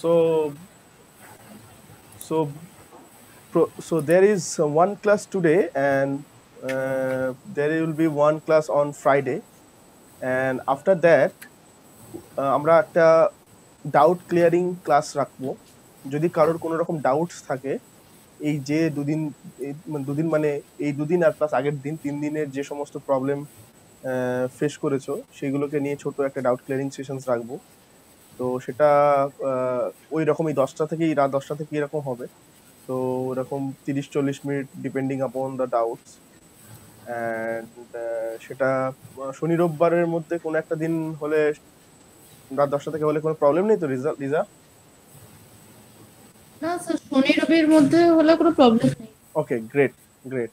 So, so, so there is one class today, and there will be one class on Friday, and after that, আমরা একটা doubt clearing class রাখবো। যদি কারোর কোনো রকম doubts থাকে, এই যে দুদিন, দুদিন মানে এই দুদিন আর প্লাস আগের দিন, 3 দিনের যে সমস্ত প্রবলেম ফেস করেছো, সেগুলোকে নিয়ে ছোট একটা ডাউট ক্লিয়ারিং সেশনস রাখবো। তো সেটা ওই রকমই 10টা থেকেই, রাত 10টা থেকে এরকম হবে। তো ওরকম 30-40 minute depending upon the doubts. And সেটা শনি রোববারের মধ্যে কোনো একটা দিন হলে, রাত 10টা থেকে হলে কোনো প্রবলেম নেই তো লিজা? না স্যার, শনি রবির মধ্যে হলে কোনো প্রবলেম নেই। ওকে, গ্রেট গ্রেট।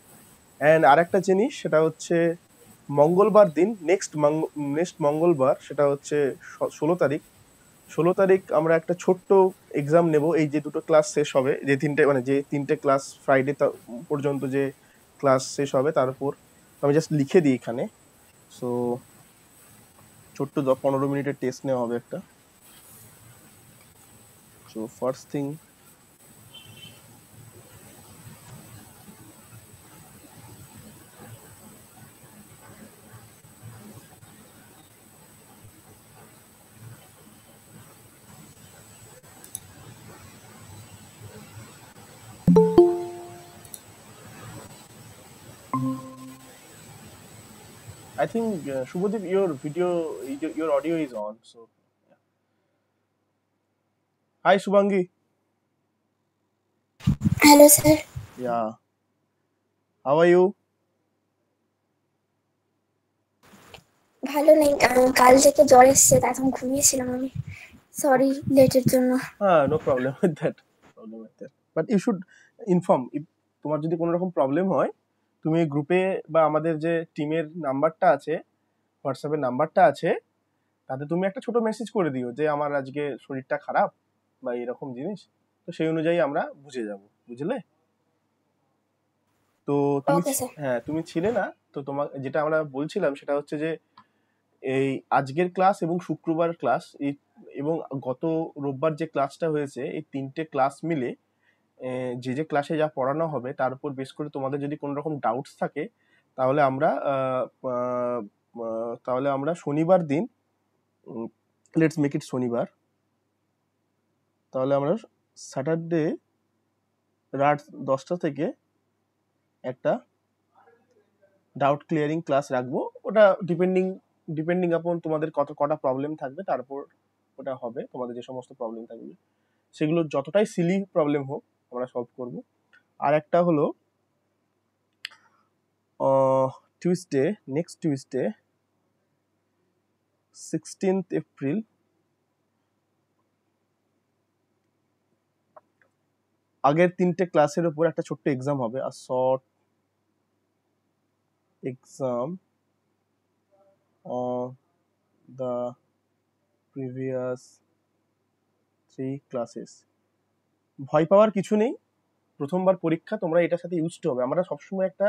অ্যান্ড আরেকটা জিনিস, সেটা হচ্ছে মঙ্গলবার দিন, নেক্সট মঙ্গলবার, সেটা হচ্ছে 16 তারিখ। 16 তারিখ আমরা একটা ছোট্ট এক্সাম নেব। এই যে দুটো ক্লাস শেষ হবে, যে তিনটে ক্লাস ফ্রাইডে পর্যন্ত যে ক্লাস শেষ হবে, তার উপর আমি জাস্ট লিখে দিই এখানে। সো ছোট্ট 15 মিনিটের টেস্ট নেওয়া হবে একটা। So first thing, I think Shubhadeep, your audio is on. So, yeah. Hi Shubhangi. Hello, sir. Yeah. How are you? ভালো নেই, কারণ কাল থেকে জ্বর এসছে, এখন ঘুমিয়েছিলাম আমি। সরি লেটের জন্য। No problem with that. But you should inform. তোমার যদি কোনো রকম প্রবলেম হয়, তুমি গ্রুপে বা আমাদের যে টিমের নাম্বারটা আছে, হোয়াটসঅ্যাপের নাম্বারটা আছে, তাতে তুমি একটা ছোট মেসেজ করে দিও যে আমার আজকে শরীরটা খারাপ বা এরকম জিনিস। তো সেই অনুযায়ী আমরা বুঝে যাব, বুঝলে? তো তুমি, ওকে স্যার। হ্যাঁ তুমি ছিলে না তো, তোমার যেটা আমরা বলছিলাম সেটা হচ্ছে যে এই আজকের ক্লাস এবং শুক্রবার ক্লাস, এবং গত রোববার যে ক্লাসটা হয়েছে, এই 3টে ক্লাস মিলে যে ক্লাসে যা পড়ানো হবে তার উপর বেস করে তোমাদের যদি কোনো রকম ডাউটস থাকে, তাহলে আমরা শনিবার দিন, লেটস মেক ইট শনিবার, তাহলে আমরা স্যাটারডে রাত 10টা থেকে একটা ডাউট ক্লিয়ারিং ক্লাস রাখবো। ওটা ডিপেন্ডিং আপন তোমাদের কটা প্রবলেম থাকবে, তারপর ওটা হবে। তোমাদের যে সমস্ত প্রবলেম থাকবে সেগুলো যতটাই সিলি প্রবলেম হোক আমরা সলভ করব। আর একটা হলো Tuesday, next Tuesday 16th April, আগের 3টে ক্লাসের উপর একটা ছোট্ট এক্সাম হবে, আর short exam on the previous 3 classes. ভয় পাওয়ার কিছু নেই, প্রথমবার পরীক্ষা, তোমরা এটার সাথে ইউজড হবে। আমরা সবসময় একটা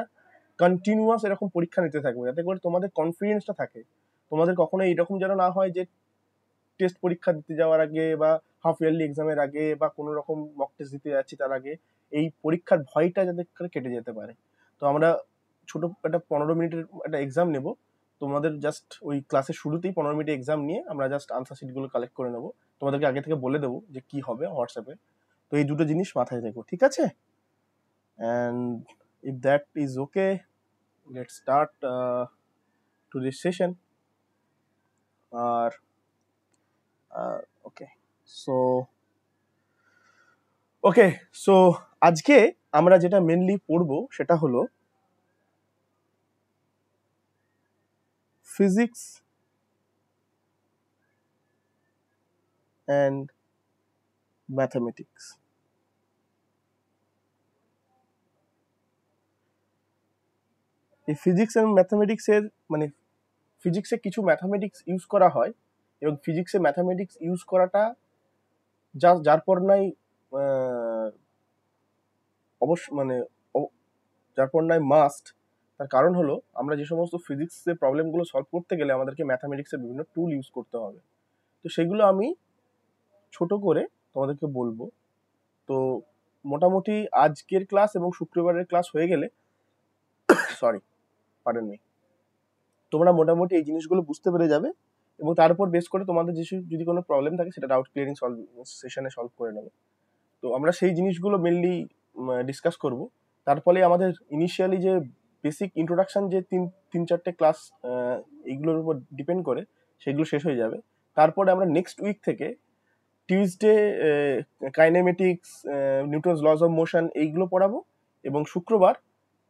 কন্টিনিউয়াস এরকম পরীক্ষা নিতে থাকবো, যাতে করে তোমাদের কনফিডেন্সটা থাকে। তোমাদের কখনো এরকম যেন না হয় যে টেস্ট পরীক্ষা দিতে যাওয়ার আগে বা হাফ ইয়ারলি এক্সামের আগে বা কোনো রকম মক টেস্ট দিতে যাচ্ছি তার আগে এই পরীক্ষার ভয়টা যাতে করে কেটে যেতে পারে। তো আমরা ছোট একটা 15 মিনিটের একটা এক্সাম নেব। তোমাদের জাস্ট ওই ক্লাসের শুরুতেই 15 মিনিট এক্সাম নিয়ে আমরা জাস্ট আনসার শিটগুলো কালেক্ট করে নেবো। তোমাদেরকে আগে থেকে বলে দেবো যে কি হবে হোয়াটসঅ্যাপে। তো এই দুটো জিনিস মাথায় রেখো, ঠিক আছে? And if that is okay, let's start to this session. আর ওকে, সো আজকে আমরা যেটা মেনলি পড়বো সেটা হলো ফিজিক্স অ্যান্ড ম্যাথামেটিক্স। এই ফিজিক্স অ্যান্ড ম্যাথামেটিক্সের মানে ফিজিক্সে কিছু ম্যাথামেটিক্স ইউজ করা হয়, এবং ফিজিক্সে ম্যাথামেটিক্স ইউজ করাটা যার পর নাই অবশ্য যার পর নাই মাস্ট। তার কারণ হলো আমরা যে সমস্ত ফিজিক্সের প্রবলেমগুলো সলভ করতে গেলে আমাদেরকে ম্যাথামেটিক্সের বিভিন্ন টুল ইউজ করতে হবে। তো সেগুলো আমি ছোট করে তোমাদেরকে বলবো। তো মোটামুটি আজকের ক্লাস এবং শুক্রবারের ক্লাস হয়ে গেলে সরি পারেন নি, তোমরা মোটামুটি এই জিনিসগুলো বুঝতে পেরে যাবে এবং তার উপর বেস করে তোমাদের যদি কোনো প্রবলেম থাকে সেটা ডাউট ক্লিয়ারিং সেশনে সলভ করে নেবে। তো আমরা সেই জিনিসগুলো মেনলি ডিসকাস করব। তার ফলে আমাদের ইনিশিয়ালি যে বেসিক ইন্ট্রোডাকশন যে তিন চারটে ক্লাস এইগুলোর উপর ডিপেন্ড করে সেগুলো শেষ হয়ে যাবে। তারপরে আমরা নেক্সট উইক থেকে Tuesday kinematics, Newton's loss of motion এইগুলো পড়াবো এবং শুক্রবার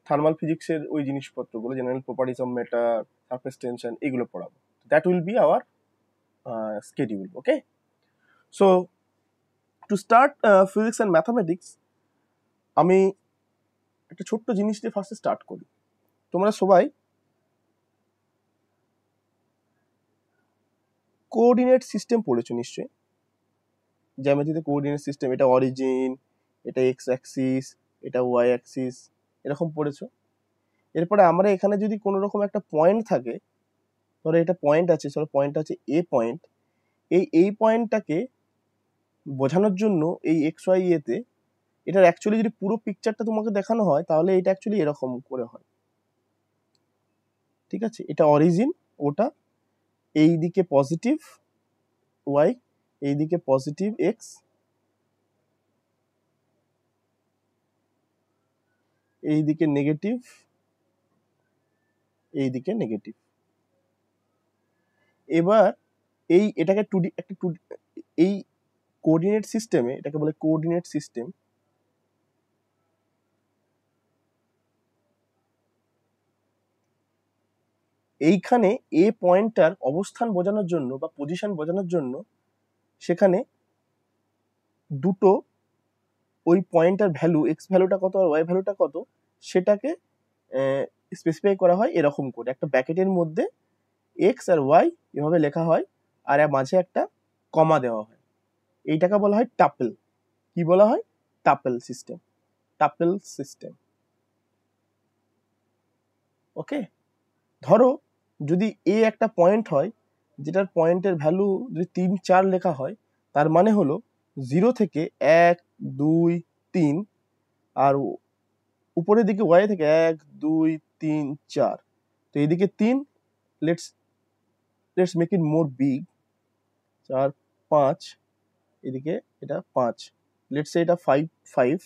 থার্মাল ফিজিক্সের ওই জিনিসপত্রগুলো, general properties of matter, surface tension, এগুলো পড়াবো। That will be hour schedule. Okay, so to start physics and mathematics, আমি একটা ছোট্ট জিনিস দিয়ে ফার্স্টে স্টার্ট করি। তোমরা সবাই কোঅর্ডিনেট সিস্টেম পড়েছো নিশ্চয়ই, জ্যামিতিতে কোঅর্ডিনেট সিস্টেম, এটা অরিজিন, এটা এক্স অ্যাক্সিস, এটা ওয়াই অ্যাক্সিস, এরকম পড়েছো। এরপরে আমরা এখানে যদি কোনো রকম একটা পয়েন্ট থাকে, ধরো এটা পয়েন্ট আছে, ধরো পয়েন্টটা আছে এ পয়েন্ট, এই পয়েন্টটাকে বোঝানোর জন্য এই এক্স ওয়াই এতে এটার অ্যাকচুয়ালি যদি পুরো পিকচারটা তোমাকে দেখানো হয় তাহলে এটা অ্যাকচুয়ালি এরকম করে হয়। ঠিক আছে, এটা অরিজিন, ওটা এই দিকে পজিটিভ ওয়াই, এই দিকে পজিটিভ এক্স, এই দিকে নেগেটিভ, এই দিকে নেগেটিভ। এবার এটাকে এই কোঅর্ডিনেট সিস্টেমে, এটাকে বলে কোঅর্ডিনেট সিস্টেম। এইখানে এ পয়েন্টটার অবস্থান বোঝানোর জন্য বা পজিশন বোঝানোর জন্য সেখানে দুটো ওই পয়েন্টটার ভ্যালু, এক্স ভ্যালুটা কত আর ওয়াই ভ্যালুটা কত, সেটাকে স্পেসিফাই করা হয় এরকম করে, একটা ব্র্যাকেটের মধ্যে এক্স আর ওয়াই এভাবে লেখা হয় আর এর মাঝে একটা কমা দেওয়া হয়। এইটাকে বলা হয় টাপেল। কি বলা হয়? টাপেল সিস্টেম। টাপেল সিস্টেম। ওকে, ধরো যদি এ একটা পয়েন্ট হয় যেটার পয়েন্টের ভ্যালু যদি 3, 4 লেখা হয়, তার মানে হলো 0 থেকে 1, 2, 3 আর উপরের দিকে ওয়াই থেকে 1, 2, 3, 4। তো এইদিকে 3, let's make it more big, 4, 5, এদিকে এটা 5, লেটস সে এটা 5, 5,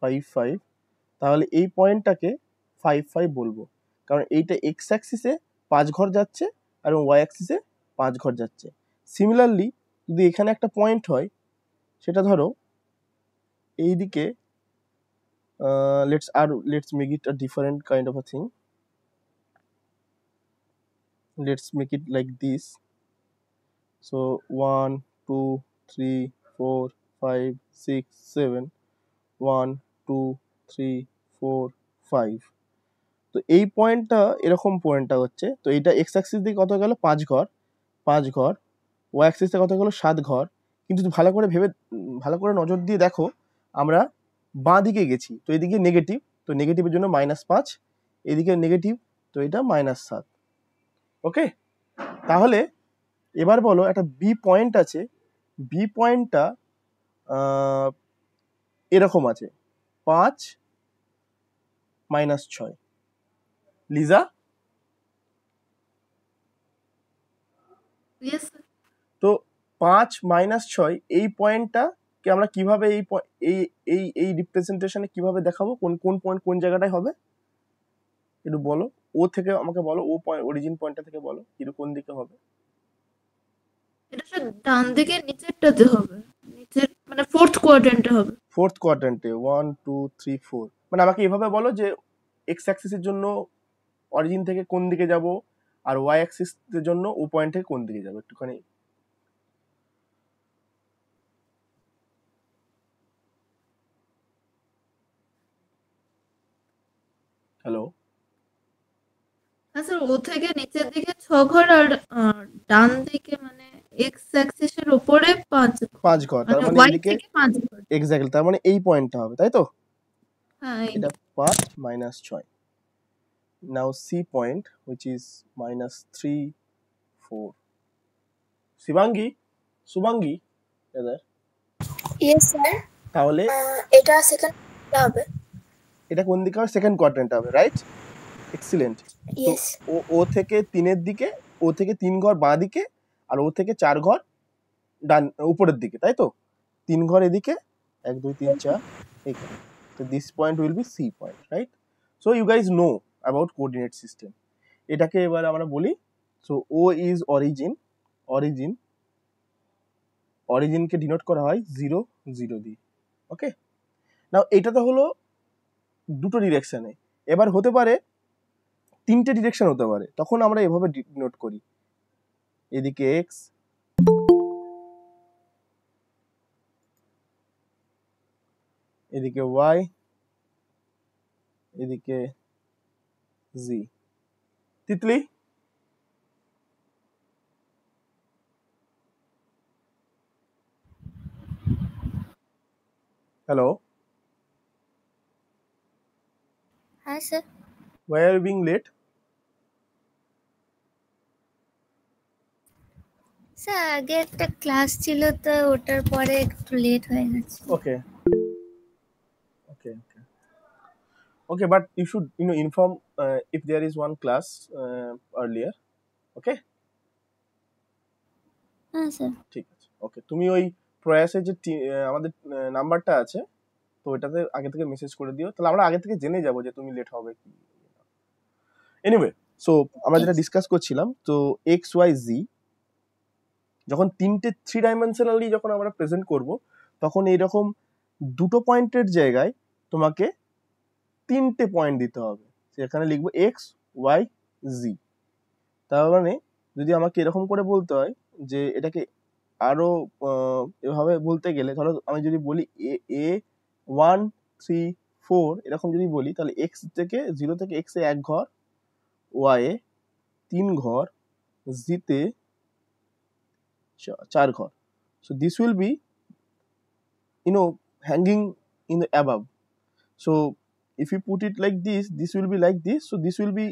5, 5। তাহলে এই পয়েন্টটাকে 5, 5 বলবো, কারণ এইটা এক্স অ্যাক্সিসে 5 ঘর যাচ্ছে আর ওয়াই অ্যাক্সিসে 5 ঘর যাচ্ছে। সিমিলারলি যদি এখানে একটা পয়েন্ট হয়, সেটা ধরো এইদিকে, let's make it a different kind of a thing. Let's make it like this. So 1, 2, 3, 4, 5, 6, 7, 1, 2, 3, 4, 5। তো এই পয়েন্টটা এরকম পয়েন্টটা হচ্ছে, তো এইটা এক্স অ্যাক্সিস দিয়ে কত গেল? 5 ঘর, 5 ঘর। ওয়াই অ্যাক্সিসে কত গেল? 7 ঘর। কিন্তু ভালো করে নজর দিয়ে দেখো, আমরা বাঁ দিকে গেছি, তো এদিকে নেগেটিভ, তো নেগেটিভের জন্য -5, এদিকে নেগেটিভ, তো এটা -7। ওকে, তাহলে এবার বলো একটা বি পয়েন্ট আছে, বি পয়েন্টটা এরকম আছে 5, -6। Liza, Yes, sir. তো 5, -6 এই পয়েন্টটাকে আমরা কিভাবে এই রিপ্রেজেন্টেশনে কিভাবে দেখাবো? কোন পয়েন্ট কোন জায়গাটায় হবে একটু বলো। ও থেকে আমাকে বলো, ও পয়েন্ট, অরিজিন পয়েন্টটা থেকে বলো কোন দিকে হবে। এটা স্যার ডান দিকে নিচেরটাতে হবে, নিচের মানে ফোর্থ কোয়াড্রেন্টে হবে। ফোর্থ কোয়াড্রেন্টে 1, 2, 3, 4। মানে আমাকে এভাবে বলো যে এক্স অ্যাক্সিসের জন্য অরিজিন থেকে কোন দিকে যাব আর ওয়াই অ্যাক্সিসের জন্য ও পয়েন্ট থেকে কোন দিকে যাবে, একটুখানি। হ্যালো, হ্যাঁ স্যার, ও থেকে নিচের দিকে 6 ঘর আর ডান দিকে মানে এক্স অ্যাক্সিসের উপরে 5 ঘর, 5 ঘর, তার মানে মানে ওয়াই এদিকে থেকে 5 ঘর। এক্স্যাক্টলি, তার মানে এই পয়েন্টটা হবে, তাই তো? হ্যাঁ, এটা 5, -6। Now C point, which is -3, 4 Shivangi Shubhangi এদের ইয়েস স্যার। তাহলে এটা সেকেন্ড হবে। এটা কোন দিকে হবে সেকেন্ড কোয়াড্রেন্ট হবে রাইট এক্সিলেন্ট তো ইয়েস। ও থেকে 3-এর দিকে ও থেকে 3 ঘর বাঁ দিকে আর ও থেকে 4 ঘর ডান উপরের দিকে তাই তো 3 ঘর এদিকে 1 2 3 4 এখানে তো this point will be C point right so you guys know about coordinate system এটাকে এবার আমরা বলি সো ও ইজ অরিজিনকে ডিনোট করা হয় 0 0 দিয়ে ওকে নাও এটা তো হলো দুটো ডিরেকশনে এবার হতে পারে 3টে ডিরেকশন হতে পারে তখন আমরা এভাবে ডিনোট করি এদিকে এক্স এদিকে ওয়াই এদিকে জি তিতলি হ্যালো হ্যাঁ sir. why are you being late sir আগে একটা ক্লাস ছিল তো ওটার পরে একটু লেট হয়ে গেছে। okay okay but you should inform if there is one class earlier okay হ্যাঁ স্যার। ঠিক আছে ওকে তুমি ওই প্রয়াসের যে আমাদের নাম্বারটা আছে তো ওইটাতে আগে থেকে মেসেজ করে দিও তাহলে আমরা আগে থেকে জেনে যাব যে তুমি লেট হবে কি এনিওয়ে সো আমরা যেটা ডিসকাস করছিলাম তো এক্স ওয়াই জি যখন 3 ডাইমেনশনালি যখন আমরা প্রেজেন্ট করব তখন এইরকম দুটো পয়েন্টের জায়গায় তোমাকে 3টে পয়েন্ট দিতে হবে সেখানে লিখবো এক্স ওয়াই জি তার মানে যদি আমাকে এরকম করে বলতে হয় যে এটাকে আরো এভাবে বলতে গেলে ধরো আমি যদি বলি এ 1 3 4 এরকম যদি বলি তাহলে এক্স থেকে 0 থেকে এক্স এ 1 ঘর ওয়াই এ 3 ঘর জিতে 4 ঘর so this will be hanging in the above so if you put it like this will be like this so this will be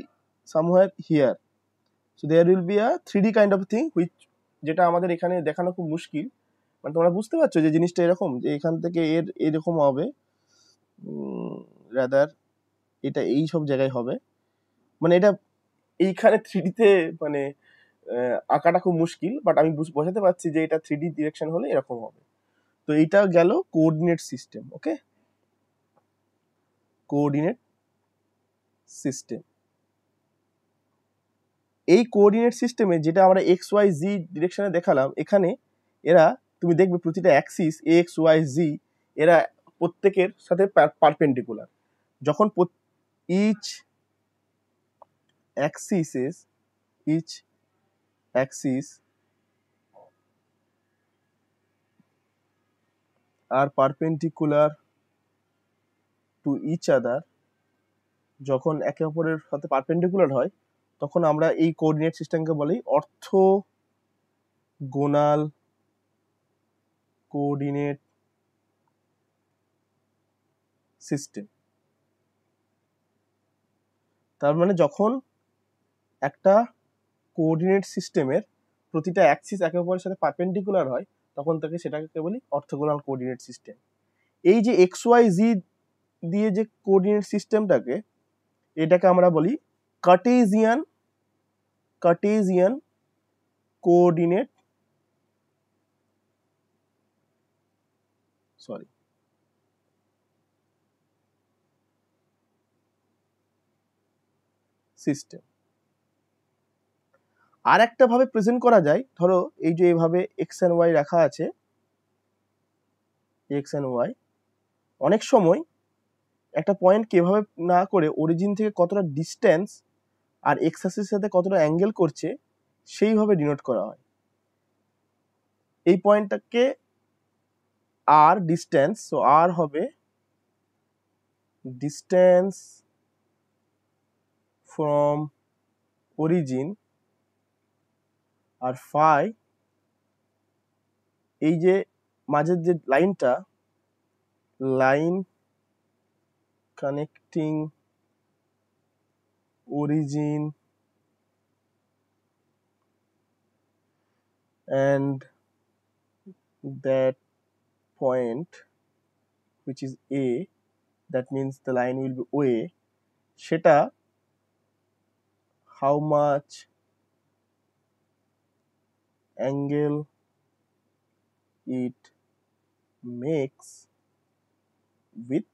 somewhere here so there will be a 3D kind of thing which যেটা আমাদের এখানে দেখানো খুব মুশকিল মানে তোমরা বুঝতে পারছো যে জিনিসটা এরকম যে এখান থেকে এরকম হবে রাদার এটা এই সব জায়গায় হবে মানে এটা এইখানে 3D তে মানে আঁকাটা খুব মুশকিল বাট আমি বোঝাতে পারছি যে এটা 3D ডিরেকশন হলে এরকম হবে তো এটা গেল কোঅর্ডিনেট সিস্টেম ওকে কোঅর্ডিনেট সিস্টেম এই কোঅর্ডিনেট সিস্টেমে যেটা আমরা এক্স ওয়াই জি ডিরেকশনে দেখালাম এখানে এরা তুমি দেখবে প্রতিটা অ্যাক্সিস এক্স ওয়াই জি এরা প্রত্যেকের সাথে পারপেন্ডিকুলার যখন ইচ অ্যাক্সিস আর পারপেন্ডিকুলার টু ইচ আদার যখন একে অপরের সাথে পারপেন্ডিকুলার হয় তখন আমরা এই কোঅর্ডিনেট সিস্টেমকে বলি অর্থোগোনাল কোঅর্ডিনেট সিস্টেম তার মানে যখন একটা কোঅর্ডিনেট সিস্টেমের প্রতিটা অ্যাক্সিস একে অপরের সাথে পারপেন্ডিকুলার হয় তখন তাকে সেটাকে বলি অর্থোগোনাল কোঅর্ডিনেট সিস্টেম এই যে এক্স ওয়াই জি দিয়ে যে কোঅর্ডিনেট সিস্টেমটাকে এটাকে আমরা বলি কার্টেজিয়ান কোঅর্ডিনেট সিস্টেম আর একটা ভাবে প্রেজেন্ট করা যায় ধরো এই যে এইভাবে এক্স এন্ড ওয়াই রাখা আছে এক্স এন্ড ওয়াই অনেক সময় একটা পয়েন্টকে এভাবে না করে অরিজিন থেকে কতটা ডিস্টেন্স আর এক্স অ্যাক্সিসের সাথে কতটা অ্যাঙ্গেল করছে সেইভাবে ডিনোট করা হয় এই পয়েন্টটাকে আর ডিস্টেন্স সো আর হবে ডিস্টেন্স ফ্রম অরিজিন আর ফাই এই যে মাঝের যে লাইনটা line connecting origin and that point which is A, that means the line will be OA, সেটা how much angle it makes with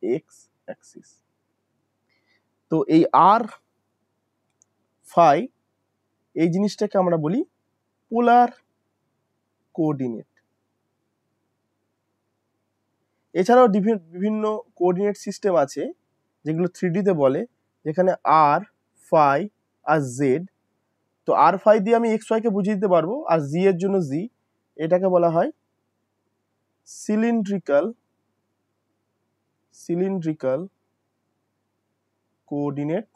x axis. তো এই r phi এই জিনিসটাকে আমরা বলি পোলার কোঅর্ডিনেট। এছাড়াও বিভিন্ন কোঅর্ডিনেট সিস্টেম আছে যেগুলো 3D তে বলে, যেখানে r phi আর z। তো r phi দিয়ে আমি xy কে বুঝিয়ে দিতে পারবো, আর z এর জন্য z, এটাকে বলা হয় সিলিন্ড্রিক্যাল কোঅর্ডিনেট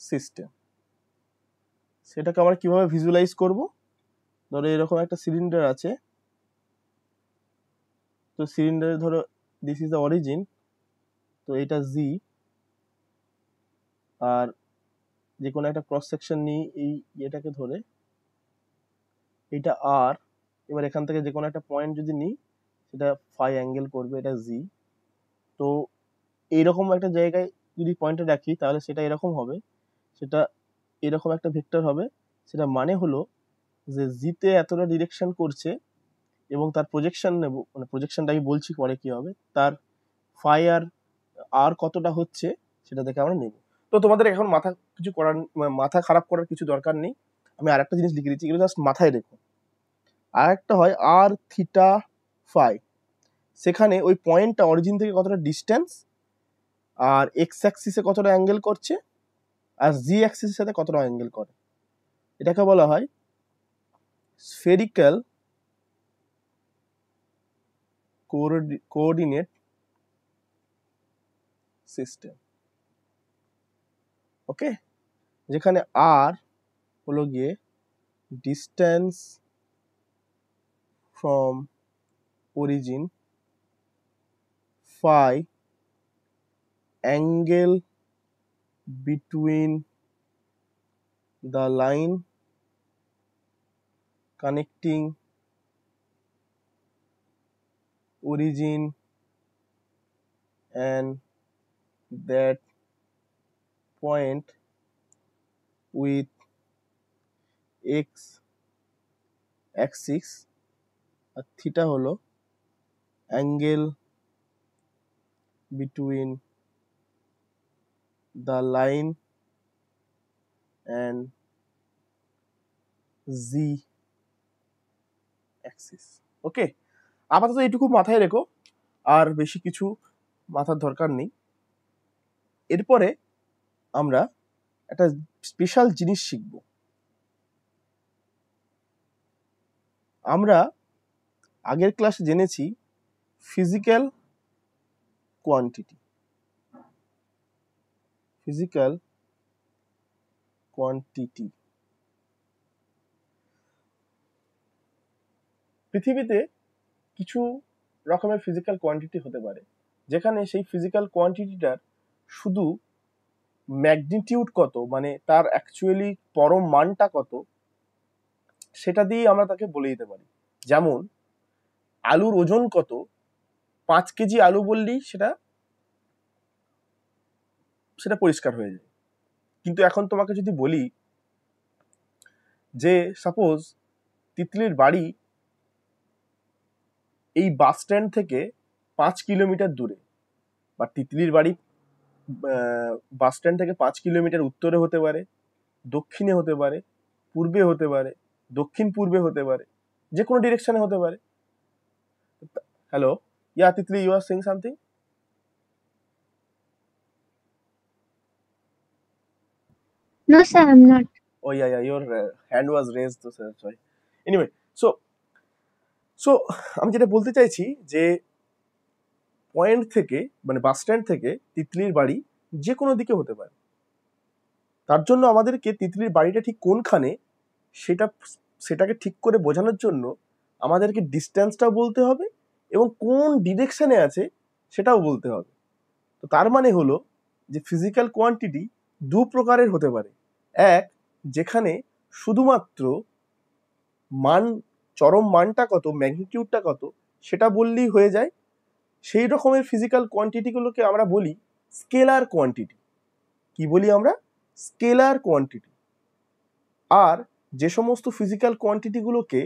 সিস্টেম। সেটাকে আমরা কিভাবে ভিজুয়ালাইজ করব? ধরো এরকম একটা সিলিন্ডার আছে, তো সিলিন্ডারে ধরো দিস ইজ দ্য অরিজিন, তো এটা জি, আর যে কোনো একটা ক্রস সেকশন নিই এই এটাকে ধরে, এটা আর, এবার এখান থেকে যে কোনো একটা পয়েন্ট যদি নিই সেটা ফাই অ্যাঙ্গেল করবে, এটা জি। তো এইরকম একটা জায়গায় যদি পয়েন্টটা রাখি তাহলে সেটা এরকম হবে, সেটা এরকম একটা ভেক্টর হবে। সেটা মানে হলো যে জিতে এতটা ডিরেকশন করছে এবং তার প্রজেকশন নেব, মানে প্রজেকশনটা আমি বলছি পরে কি হবে, তার ফাই আর কতটা হচ্ছে সেটা দেখে আমরা নেব। তো তোমাদের এখন মাথা খারাপ করার কিছু দরকার নেই, আমি আরেকটা জিনিস লিখে দিচ্ছি, এগুলো জাস্ট মাথায় রেখো। আর একটা হয় আর থিটা ফাই, সেখানে ওই পয়েন্টটা অরিজিন থেকে কতটা ডিস্টেন্স, আর এক্স অ্যাক্সিসে কতটা অ্যাঙ্গেল করছে, আর জি অ্যাক্সিসের সাথে কতটা অ্যাঙ্গেল করে, এটাকে বলা হয় স্ফেরিক্যাল কোঅর্ডিনেট সিস্টেম। ওকে, যেখানে আর হলো গিয়ে distance from origin, phi angle between the line connecting origin and that point with x axis, আর থিটা হলো angle between the line and z axis. Okay, আপাতত এইটুকু মাথায় রেখো, আর বেশি কিছু মাথার দরকার নেই। এরপরে আমরা একটা স্পেশাল জিনিস শিখব। আমরা আগের ক্লাসে জেনেছি ফিজিক্যাল কোয়ান্টিটি। পৃথিবীতে কিছু রকমের ফিজিক্যাল কোয়ান্টিটি হতে পারে, যেখানে সেই ফিজিক্যাল কোয়ান্টিটিটার শুধু ম্যাগনিটিউড কত, মানে তার অ্যাকচুয়ালি পরম মানটা কত, সেটা দিয়ে আমরা তাকে বলে দিতে পারি। যেমন আলুর ওজন কত, 5 কেজি আলু বললেই সেটা পরিষ্কার হয়ে যায়। কিন্তু এখন তোমাকে যদি বলি যে সাপোজ তিতলির বাড়ি এই বাস স্ট্যান্ড থেকে 5 কিলোমিটার দূরে, বা তিতলির বাড়ি বাস স্ট্যান্ড থেকে 5 কিলোমিটার উত্তরে হতে পারে, দক্ষিণে হতে পারে, পূর্বে হতে পারে, দক্ষিণ পূর্বে হতে পারে, যে কোনো ডিরেকশনে হতে পারে। Hello, yeah Titli, you are saying something? No, sir, I'm not. Oh yeah, your hand was raised, so sir, sorry. Anyway, so আমি যেটা বলতে চাইছি যে পয়েন্ট থেকে, মানে বাস স্ট্যান্ড থেকে তিতলির বাড়ি যে কোনো দিকে হতে পারে। তার জন্য আমাদেরকে তিতলির বাড়িটা ঠিক কোনখানে সেটাকে ঠিক করে বোঝানোর জন্য আমাদেরকে ডিস্টেন্সটাও বলতে হবে এবং কোন ডিরেকশনে আছে সেটাও বলতে হবে। তো তার মানে হলো যে ফিজিক্যাল কোয়ান্টিটি দু প্রকারের হতে পারে। এক, যেখানে শুধুমাত্র মান, চরম মানটা কত, ম্যাগনিটিউডটা কত সেটা বললেই হয়ে যায়। সেই রকমের ফিজিক্যাল কোয়ান্টিটিগুলোকে আমরা বলি স্কেলার কোয়ান্টিটি। কি বলি আমরা? Scalar quantity. আর যে সমস্ত ফিজিক্যাল কোয়ান্টিটিগুলোকে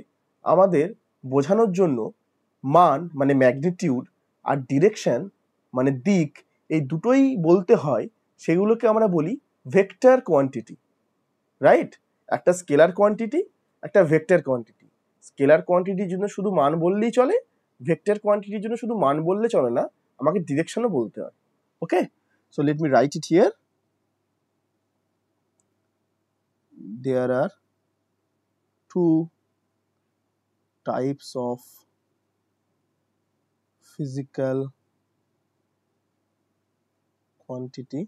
আমাদের বোঝানোর জন্য মান মানে ম্যাগনিটিউড আর ডিরেকশন মানে দিক এই দুটোই বলতে হয়, সেগুলোকে আমরা বলি ভেক্টর কোয়ান্টিটি, রাইট? একটা স্কেলার কোয়ান্টিটি, একটা ভেক্টর কোয়ান্টিটি। স্কেলার কোয়ান্টিটির জন্য শুধু মান বললেই চলে, ভেক্টর কোয়ান্টিটির জন্য শুধু মান বললে চলে না, আমাকে ডিরেকশনও বলতে হয়। Okay, so let me write it here. There are two types of physical quantity.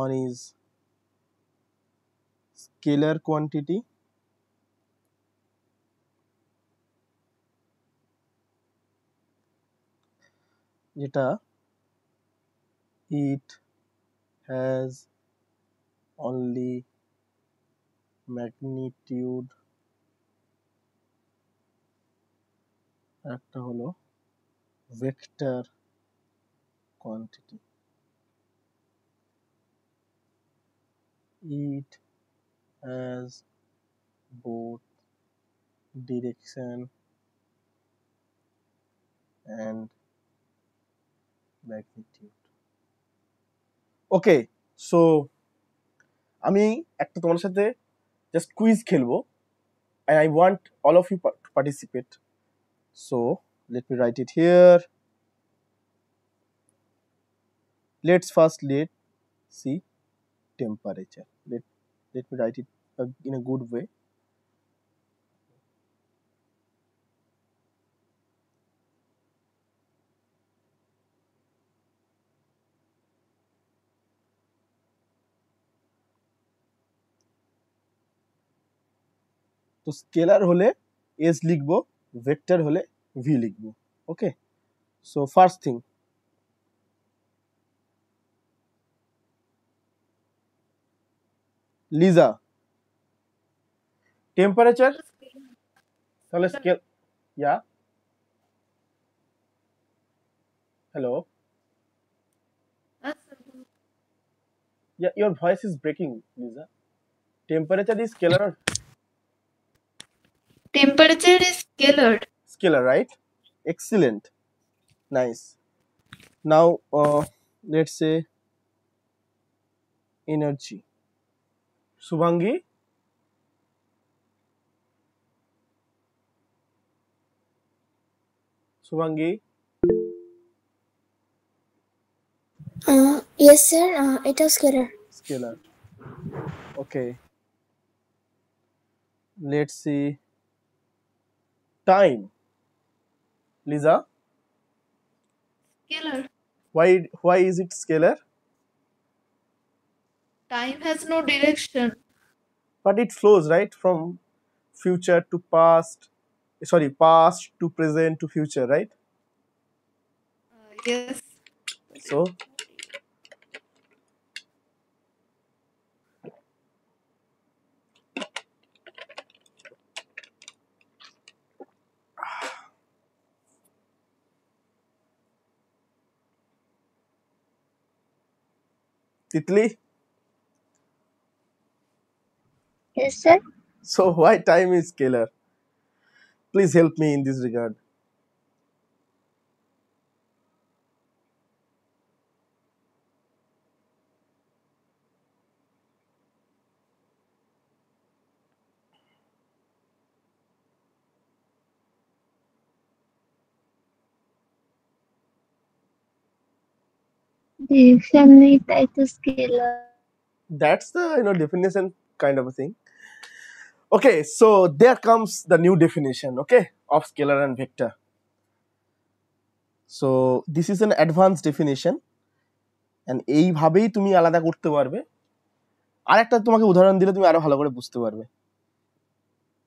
One is scalar quantity, যেটা it has only magnitude, একটা হলো vector quantity. It has both direction and magnitude. Okay, so আমি একটা তোমার সাথে just quiz খেলবো, and I want all of you to participate. So let me write it here. Let's first see temperature. Let me write it in a good way. তো scalar হলে S লিখবো, vector হলে V লিখবো। Okay, so first thing, Lisa, temperature তাহলে scale, yeah hello, yeah, your voice is breaking, Lisa. Temperature is scalar or Temperature is scalar. scalar, right? Excellent, nice. Now let's say energy. Subhangi, Subhangi, Yes sir, এটাও scalar. scalar. Okay, let's see time. Lisa, Scalar. why is it scalar? Time has no direction. But it flows, right, from future to past, sorry, past to present to future, right? Yes. So Titli, Yes sir. so why time is scalar? Please help me in this regard. Direction নেই তাই তো scalar. That's the definition kind of a thing. Okay, so there comes the new definition, okay, of scalar and vector. So this is an advanced definition, and এইভাবেই তুমি আলাদা করতে পারবে। আর একটা তোমাকে উদাহরণ দিলে তুমি আরো ভালো করে বুঝতে পারবে।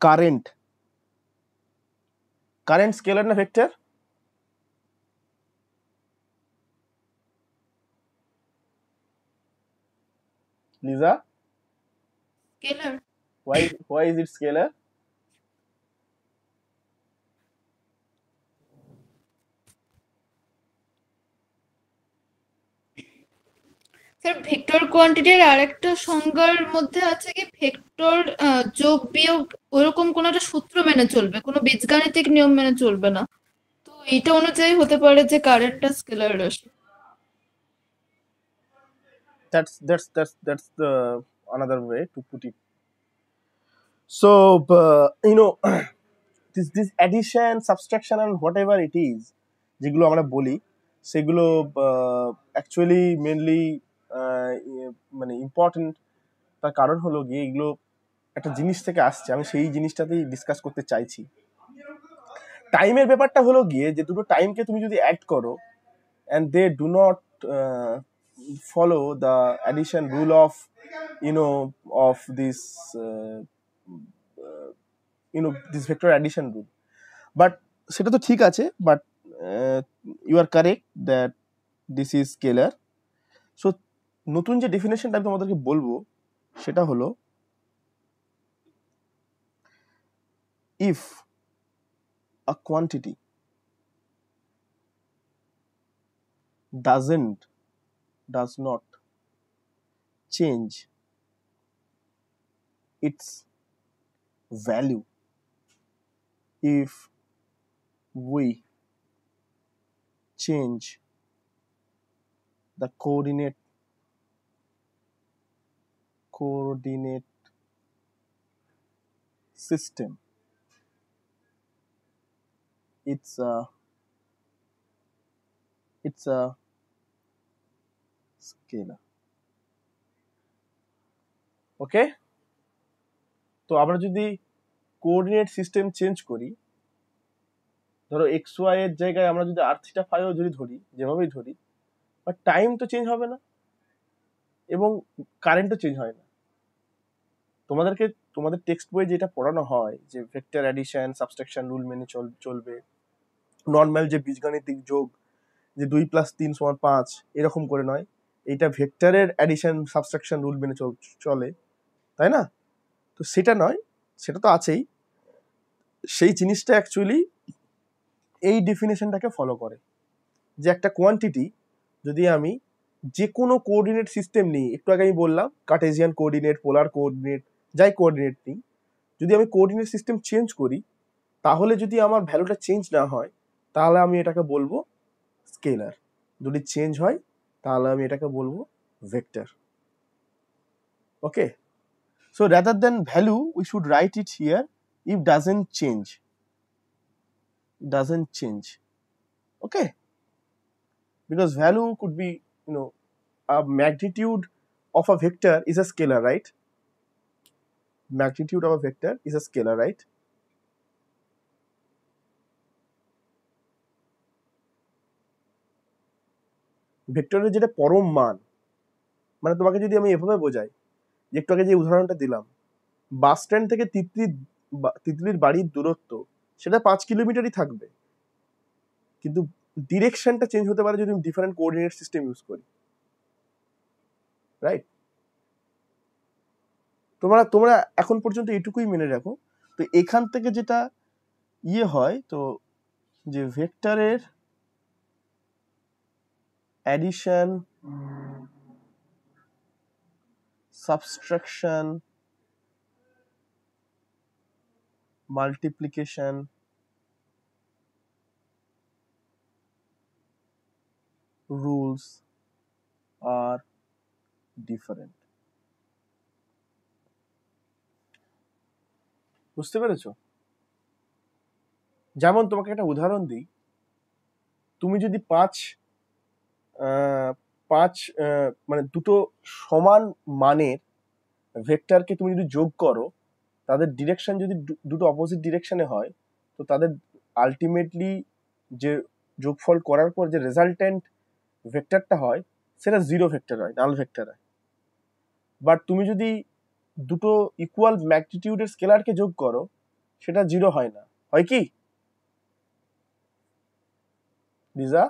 কারেন্ট স্কেলার না vector? Lisa, scalar. why is it scalar? Sir vector কোয়ান্টিটির আরেকটা সংজ্ঞার মধ্যে আছে কি ভেক্টর যোগ বিয়োগ ওরকম কোনো একটা সূত্র মেনে চলবে, কোনো বীজগাণিতিক নিয়ম মেনে চলবে না। তো এটা অনুযায়ী হতে পারে যে কারেন্টটা স্কেলার রাশি। That's the another way to put it. So this addition, subtraction and whatever it is যেগুলো আমরা বলি সেগুলো অ্যাকচুয়ালি মেনলি মানে ইম্পর্টেন্ট। তার কারণ হলো গিয়ে এগুলো একটা জিনিস থেকে আসছে, আমি সেই জিনিসটাতেই ডিসকাস করতে চাইছি। টাইমের ব্যাপারটা হলো গিয়ে যে দুটো টাইমকে তুমি যদি অ্যাড করো and they do not follow the addition rule of of this this vector addition rule, but সেটা তো ঠিক আছে, but you are correct that this is scalar. So নতুন যে ডেফিনেশনটা আমি তোমাদেরকে বলবো সেটা হলো if a quantity does not change its value if we change the coordinate system, it's a scalar. ওকে, তো আমরা যদি কোঅর্ডিনেট সিস্টেম চেঞ্জ করি, ধরো এক্স ওয়াই এর জায়গায় আমরা যদি আর থিটা ফাইও যদি ধরি, যেভাবেই ধরি, বাট টাইম তো চেঞ্জ হবে না এবং কারেন্টও চেঞ্জ হয় না। তোমাদের টেক্সট বই যেটা পড়ানো হয় যে ভেক্টর অ্যাডিশন সাবট্রাকশন রুল মেনে চলবে, নর্মাল যে বীজগাণিতিক যোগ যে 2+3=5 এরকম করে নয়, এইটা ভেক্টরের অ্যাডিশন সাবট্রাকশন রুল মেনে চলে, তাই না? তো সেটা নয়, সেটা তো আছেই, সেই জিনিসটা অ্যাকচুয়ালি এই ডেফিনেশনটাকে ফলো করে যে একটা কোয়ান্টিটি যদি আমি যে কোনো কোঅর্ডিনেট সিস্টেম নিই, একটু আগে আমি বললাম কার্টেসিয়ান কোঅর্ডিনেট, পোলার কোঅর্ডিনেট, যাই কোঅর্ডিনেট নিই, যদি আমি কোঅর্ডিনেট সিস্টেম চেঞ্জ করি তাহলে যদি আমার ভ্যালুটা চেঞ্জ না হয় তাহলে আমি এটাকে বলবো স্কেলার, যদি চেঞ্জ হয় তাহলে আমি এটাকে বলবো vector. Okay, so rather than value we should write it here if doesn't change. Okay, because value could be a magnitude of a vector is a scalar, right? Magnitude of a vector is a scalar, right? ভেক্টরের যেটা পরম মান, মানে তোমাকে যদি আমি এভাবে বোঝাই, যে একটু আগে যে উদাহরণটা দিলাম, বাস স্ট্যান্ড থেকে তিতলির বাড়ির দূরত্ব সেটা 5 কিলোমিটারই থাকবে, কিন্তু ডিরেকশনটা চেঞ্জ হতে পারে যদি আমি ডিফারেন্ট কোঅর্ডিনেট সিস্টেম ইউজ করি, রাইট? তোমরা এখন পর্যন্ত এটুকুই মেনে রাখো। তো এখান থেকে যেটা হয়, তো যে ভেক্টরের addition subtraction multiplication rules are different. বুঝতে পেরেছো? যেমন তোমাকে একটা উদাহরণ দিই, তুমি যদি পাঁচ মানে দুটো সমান মানের ভেক্টরকে তুমি যদি যোগ করো, তাদের ডিরেকশন যদি দুটো অপোজিট ডিরেকশনে হয়, তো তাদের আলটিমেটলি যে যোগফল করার পর যে রেজাল্টেন্ট ভেক্টরটা হয় সেটা জিরো ভেক্টর হয়, নাল ভেক্টর হয়। বাট তুমি যদি দুটো ইকুয়াল ম্যাগনিটিউডের স্কেলারকে যোগ করো সেটা জিরো হয় না, হয় কি লিজা?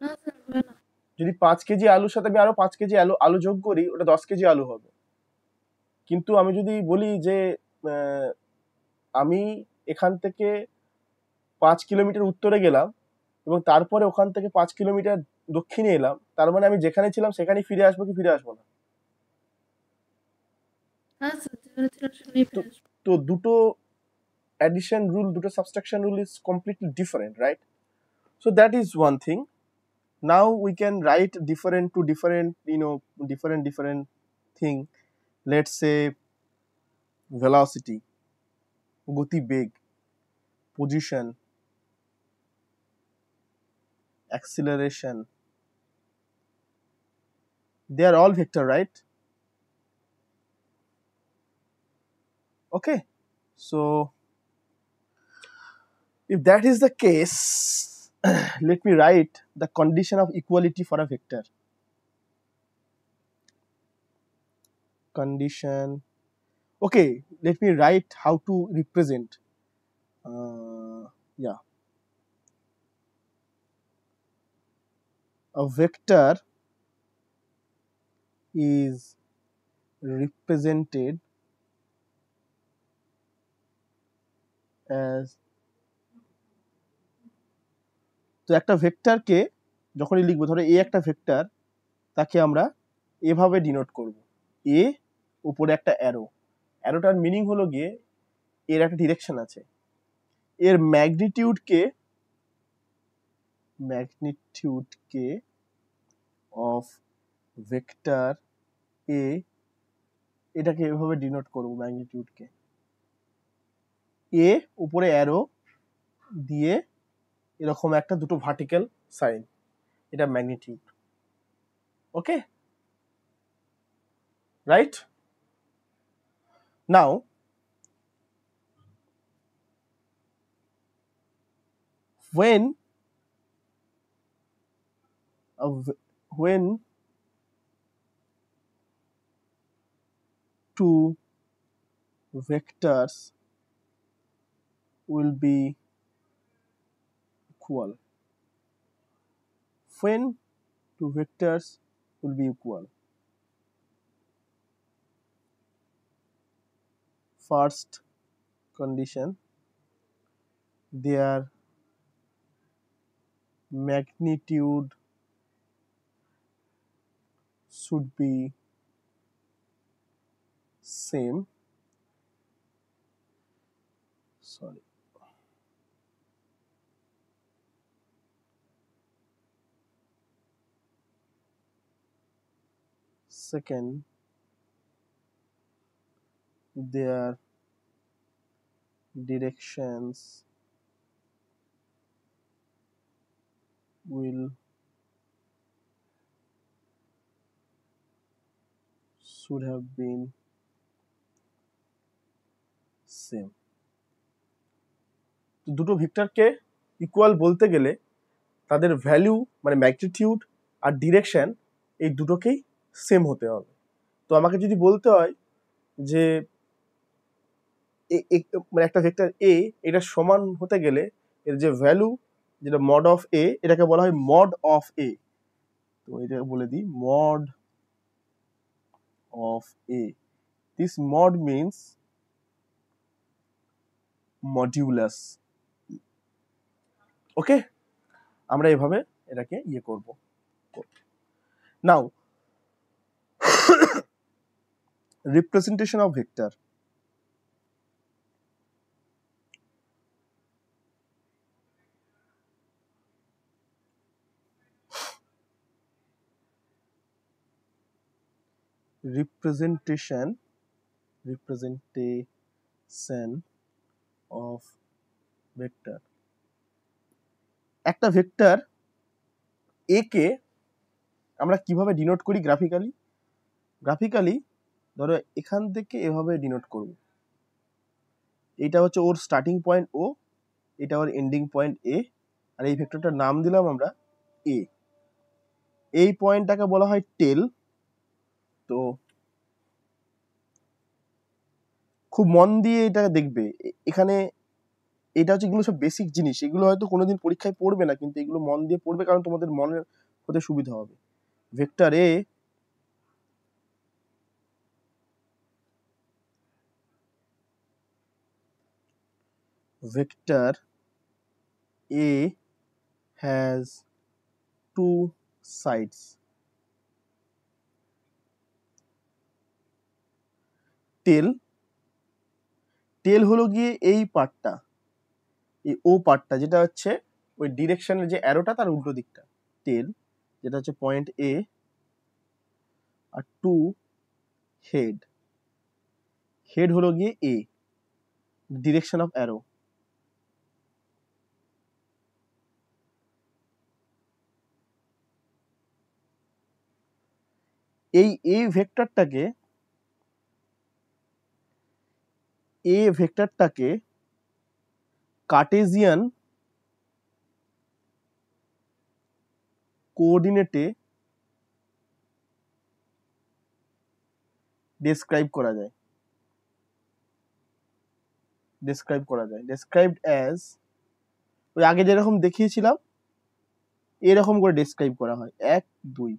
না স্যার, হয় না। যদি 5 কেজি আলুর সাথে আমি আরো 5 কেজি আলু যোগ করি, ওটা 10 কেজি আলু হবে। কিন্তু আমি যদি বলি যে আমি এখান থেকে 5 কিলোমিটার উত্তরে গেলাম এবং তারপরে ওখান থেকে 5 কিলোমিটার দক্ষিণে এলাম, তার মানে আমি যেখানে ছিলাম সেখানেই ফিরে আসবো কি ফিরে আসবো না? হ্যাঁ স্যার, যেখানে ছিলাম সেখানেই ফিরে আসবো। তো দুটো addition rule, দুটো subtraction rule is completely different, right? So that is one thing. Now we can write different thing. Let's say velocity, গতি বেগ, position, acceleration. They are all vector, right? Okay. So if that is the case, let me write the condition of equality for a vector. Condition. Okay, let me write how to represent. Yeah, a vector is represented as, তো একটা ভেক্টরকে যখনই লিখবো, ধরো এ একটা vector, তাকে আমরা এভাবে ডিনোট করব, এ উপরে একটা অ্যারোটার মিনিং হলো গিয়ে এর একটা ডিরেকশন আছে, এর ম্যাগনিটিউডকে অফ ভেক্টর এ, এটাকে এভাবে ডিনোট করব, ম্যাগনিটিউডকে এ উপরে অ্যারো দিয়ে এরকম একটা দুটো ভার্টিক্যাল সাইন, এটা magnitude. Okay, right? Now when two vectors will be equal, when two vectors will be equal, first condition, their magnitude should be same. Sorry. Second, their directions should have been same. তো দুটো ভেক্টরকে equal বলতে গেলে তাদের value মানে magnitude আর direction এই দুটোকেই same হতে হবে। তো আমাকে যদি বলতে হয় যে মানে একটা ভেক্টর এ, এটা সমান হতে গেলে এর যে ভ্যালু, যেটা মড অফ এ, এটাকে বলা হয় মড অফ এ। তো এটা বলে দিই, mod of A, this mod means modulus. Okay, আমরা এভাবে এটাকে ইয়ে করব। Now representation of vector. Representation of vector. একটা ভেক্টর এ কে আমরা কিভাবে ডিনোট করি গ্রাফিক্যালি ধরো এখান থেকে এভাবে ডিনোট করব, এটা হচ্ছে ওর স্টার্টিং পয়েন্ট ও, এটা ওর এন্ডিং পয়েন্ট এ, আর এই ভেক্টরটার নাম দিলাম আমরা এ। এই পয়েন্টটাকে বলা হয় টেল। তো খুব মন দিয়ে এটা দেখবে, এখানে এটা হচ্ছে, এগুলো সব বেসিক জিনিস, এগুলো হয়তো কোনোদিন পরীক্ষায় পড়বে না, কিন্তু এগুলো মন দিয়ে পড়বে কারণ তোমাদের মনে হতে সুবিধা হবে। Vector A has two sides. টেল হলো গিয়ে এই পার্টটা, এই ও পার্টটা যেটা হচ্ছে ওই ডিরেকশনের যে অ্যারোটা তার উল্টো দিকটা, টেল যেটা হচ্ছে পয়েন্ট এ, আর টু হেড হলো গিয়ে এ, ডিরেকশন অফ অ্যারো। এই ভেক্টরটাকে কার্টেসিয়ান কোঅর্ডিনেটে ডেসক্রাইব করা যায় ডেসক্রাইবড অ্যাজ, ওই আগে যেরকম দেখিয়েছিলাম এরকম করে ডেসক্রাইব করা হয় 1 2।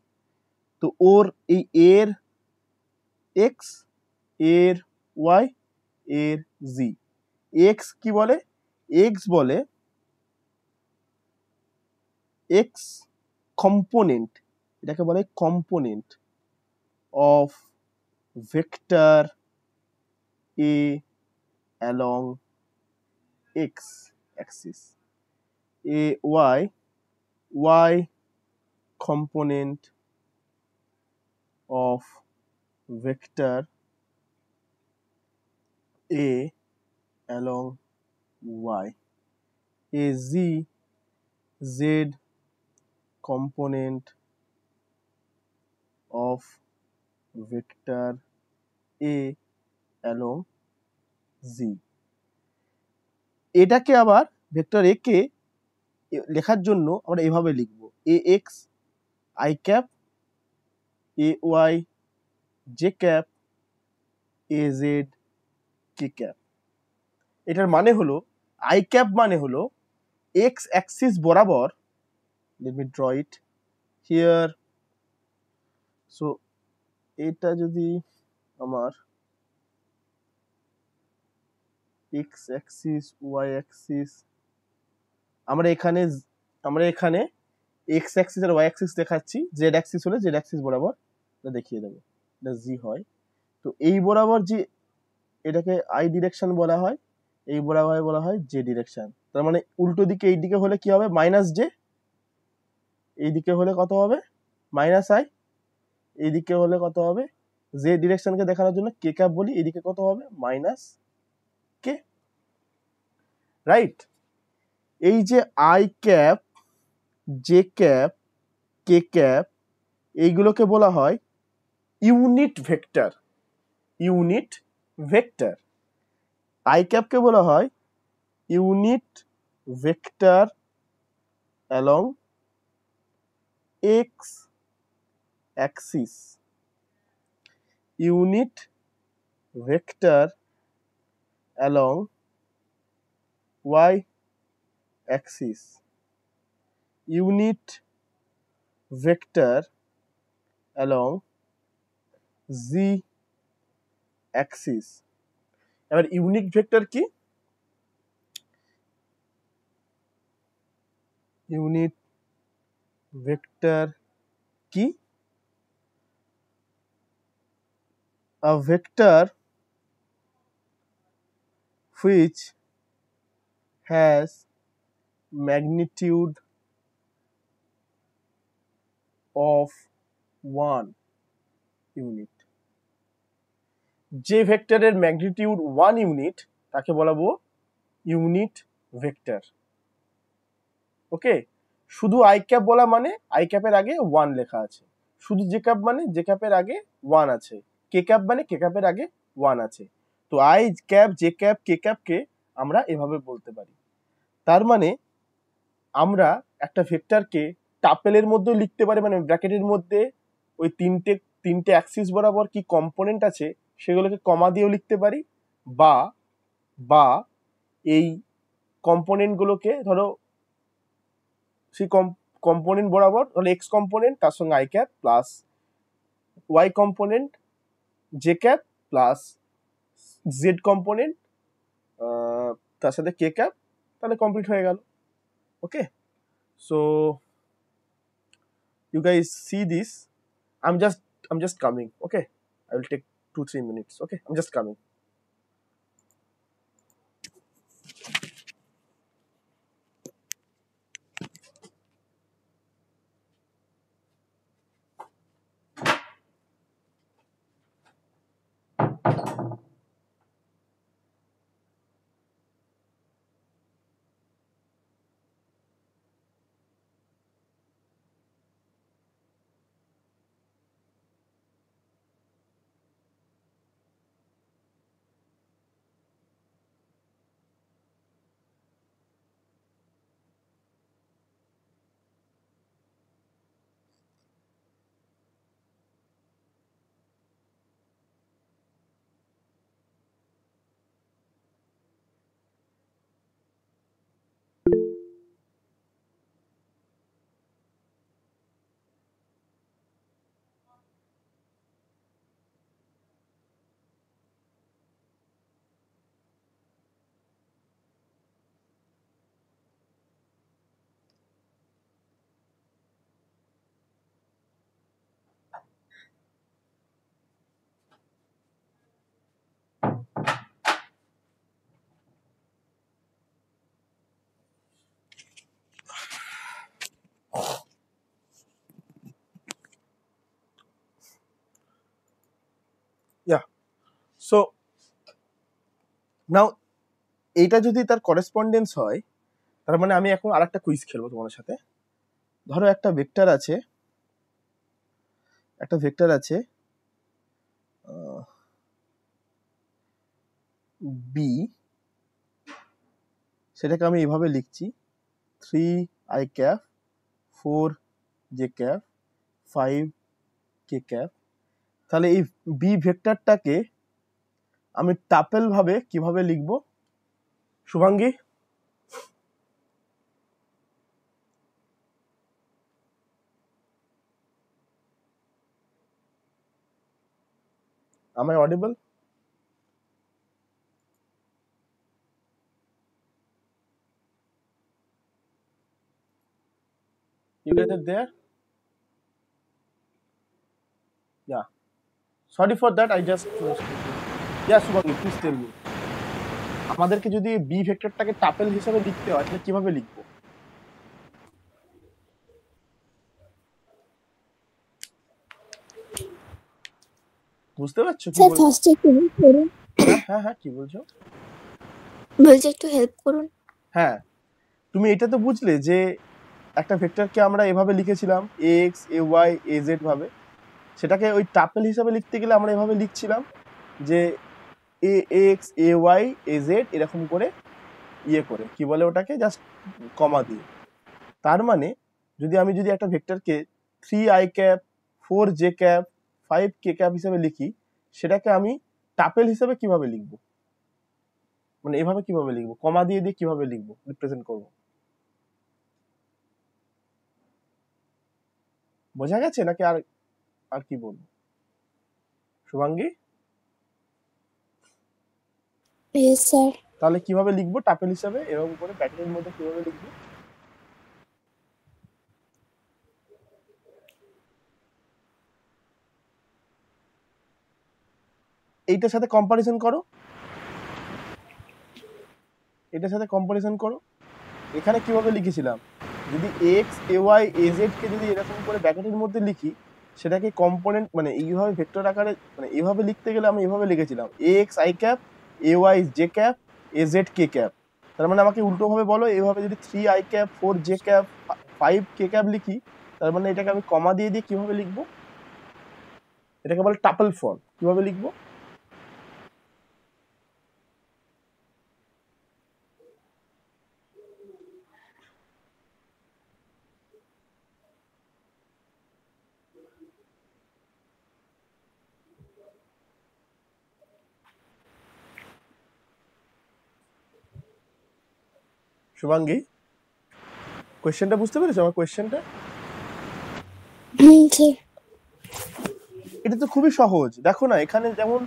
তো ওর এই এর এক্স, এর ওয়াই, এর জি। এক্স কি বলে? এক্স বলে এক্স কম্পোনেন্ট, এটাকে বলে component of vector A along x axis, a y component of vector a along y, a z component of vector a along z। এটাকে আবার ভেক্টর এ কে লেখার জন্য আমরা এভাবে লিখবো, A x i cap, A y j cap, A z k cap. এটার মানে হলো আই ক্যাপ মানে হলো এক্স অ্যাক্সিস বরাবর, let me draw it here. So এটা যদি আমার এক্স অ্যাক্সিস, ওয়াই অ্যাক্সিস, আমরা এখানে এক্স অ্যাক্সিস আর ওয়াই অ্যাক্সিস দেখাচ্ছি, জেড অ্যাক্সিস হলে জেড অ্যাক্সিস বরাবর এটা দেখিয়ে দেবো, এটা জি হয়। তো এই বরাবর যে এটাকে আই ডিরেকশন বলা হয়, এই বরাবর বলা হয় জে ডিরেকশন। তার মানে উল্টো দিকে এই দিকে হলে কি হবে? মাইনাস জে, এই দিকে হলে কত হবে? মাইনাস আই, এইদিকে হলে কত হবে? জে ডিরেকশনকে দেখানোর জন্য কে ক্যাপ বলি, এদিকে কত হবে? Minus k, right? এই যে i cap, j cap, k cap, এইগুলোকে বলা হয় ইউনিট ভেক্টর। আই ক্যাপকে বলা হয় unit vector along x axis, unit vector along y axis, unit vector along z axis. এবার ইউনিট ভেক্টর কি? ইউনিট ভেক্টর কি? A vector which has magnitude of 1 unit, যে ভেক্টরের ম্যাগনিটিউড 1 ইউনিট তাকে বলবো ইউনিট ভেক্টর। ওকে, শুধু আই ক্যাপ বলা মানে আই ক্যাপের আগে 1 লেখা আছে, শুধু জে ক্যাপ মানে জে ক্যাপের আগে 1 আছে, কে ক্যাপ মানে কে ক্যাপের আগে 1 আছে। তো আই ক্যাপ, জে ক্যাপ, কে ক্যাপকে আমরা এভাবে বলতে পারি। তার মানে আমরা একটা ভেক্টরকে টাপেলের মধ্যে লিখতে পারি, মানে ব্র্যাকেটের মধ্যে ওই তিনটে অ্যাক্সিস বরাবর কি কম্পোনেন্ট আছে সেগুলোকে কমা দিয়েও লিখতে পারি, বা এই কম্পোনেন্টগুলোকে ধরো সেই কম্পোনেন্ট বরাবর, তাহলে এক্স কম্পোনেন্ট তার সঙ্গে i cap plus y component j cap plus z component তার সাথে কে ক্যাপ, তাহলে কমপ্লিট হয়ে গেল। Okay, so you guys see this, I'm just coming. Okay, I will take 2-3 minutes. Okay, I'm just coming. Yeah, so now এইটা যদি তার correspondence হয়, তার মানে আমি এখন আরেকটা কুইজ খেলবো তোমাদের সাথে। ধরো একটা ভেক্টর আছে বি, সেটাকে আমি এভাবে লিখছি 3i cap 4j cap 5k cap. তাহলে এই বি ভেক্টরটাকে আমি টাপেল ভাবে কিভাবে লিখবো Shubhangi? Am I audible? You guys are there? Yeah. Sorry for that. I just. Yeah, Subhangi, please tell me. আমাদেরকে যদি বি ভেক্টরটাকে টাপেল হিসেবে লিখতে হয় তাহলে কিভাবে লিখবো? বুঝতে পারছো কি স্যার বলছো? ফার্স্টে একটু হেল্প করুন। হ্যাঁ কি বলছো? বলছি একটু হেল্প করুন। হ্যাঁ, তুমি এটা তো বুঝলে যে একটা ভেক্টরকে আমরা এভাবে লিখেছিলাম এক্স এ ওয়াই এ জেড ভাবে, সেটাকে ওই টাপেল হিসেবে লিখতে গেলে আমরা এভাবে লিখছিলাম যে A x A y A z এরকম করে ইয়ে করে কি বলে ওটাকে জাস্ট কমা দিয়ে। তার মানে আমি যদি একটা ভেক্টরকে 3i cap 4j cap 5k cap হিসেবে লিখি, সেটাকে আমি টাপেল হিসেবে কিভাবে লিখবো, মানে এভাবে কিভাবে লিখবো, কমা দিয়ে দিয়ে কিভাবে লিখবো, রিপ্রেজেন্ট করবো? বোঝা গেছে নাকি আর আর কি বলবো শুভাঙ্গী? Yes sir. তাহলে কিভাবে লিখবো টাপেল হিসাবে, এরকম করে ব্র্যাকেটের মধ্যে কিভাবে লিখবো? এইটার সাথে কম্পারিজন করো, এটার সাথে কম্পারিজন করো। এখানে কিভাবে লিখেছিলাম, যদি এক্স এ ওয়াই এ জেড কে যদি এরকম করে ব্র্যাকেটের মধ্যে লিখি, সেটাকে কম্পোনেন্ট মানে এইভাবে ভেক্টর আকারে মানে এইভাবে লিখতে গেলে আমি এভাবে লিখেছিলাম x i cap A y j cap A z k cap. তার মানে আমাকে উল্টো ভাবে বলো, এইভাবে যদি 3i cap 4j cap 5k cap লিখি, তার মানে এটাকে আমি কমা দিয়ে দিয়ে কিভাবে লিখবো? এটাকে বলে টাপল ফর্ম। কিভাবে লিখবো? শুভাঙ্গী? কোয়েশ্চেনটা বুঝতে পেরেছো আমার কোয়েশ্চেনটা? স্যার। এটা তো খুবই সহজ, দেখো না এখানে যেমন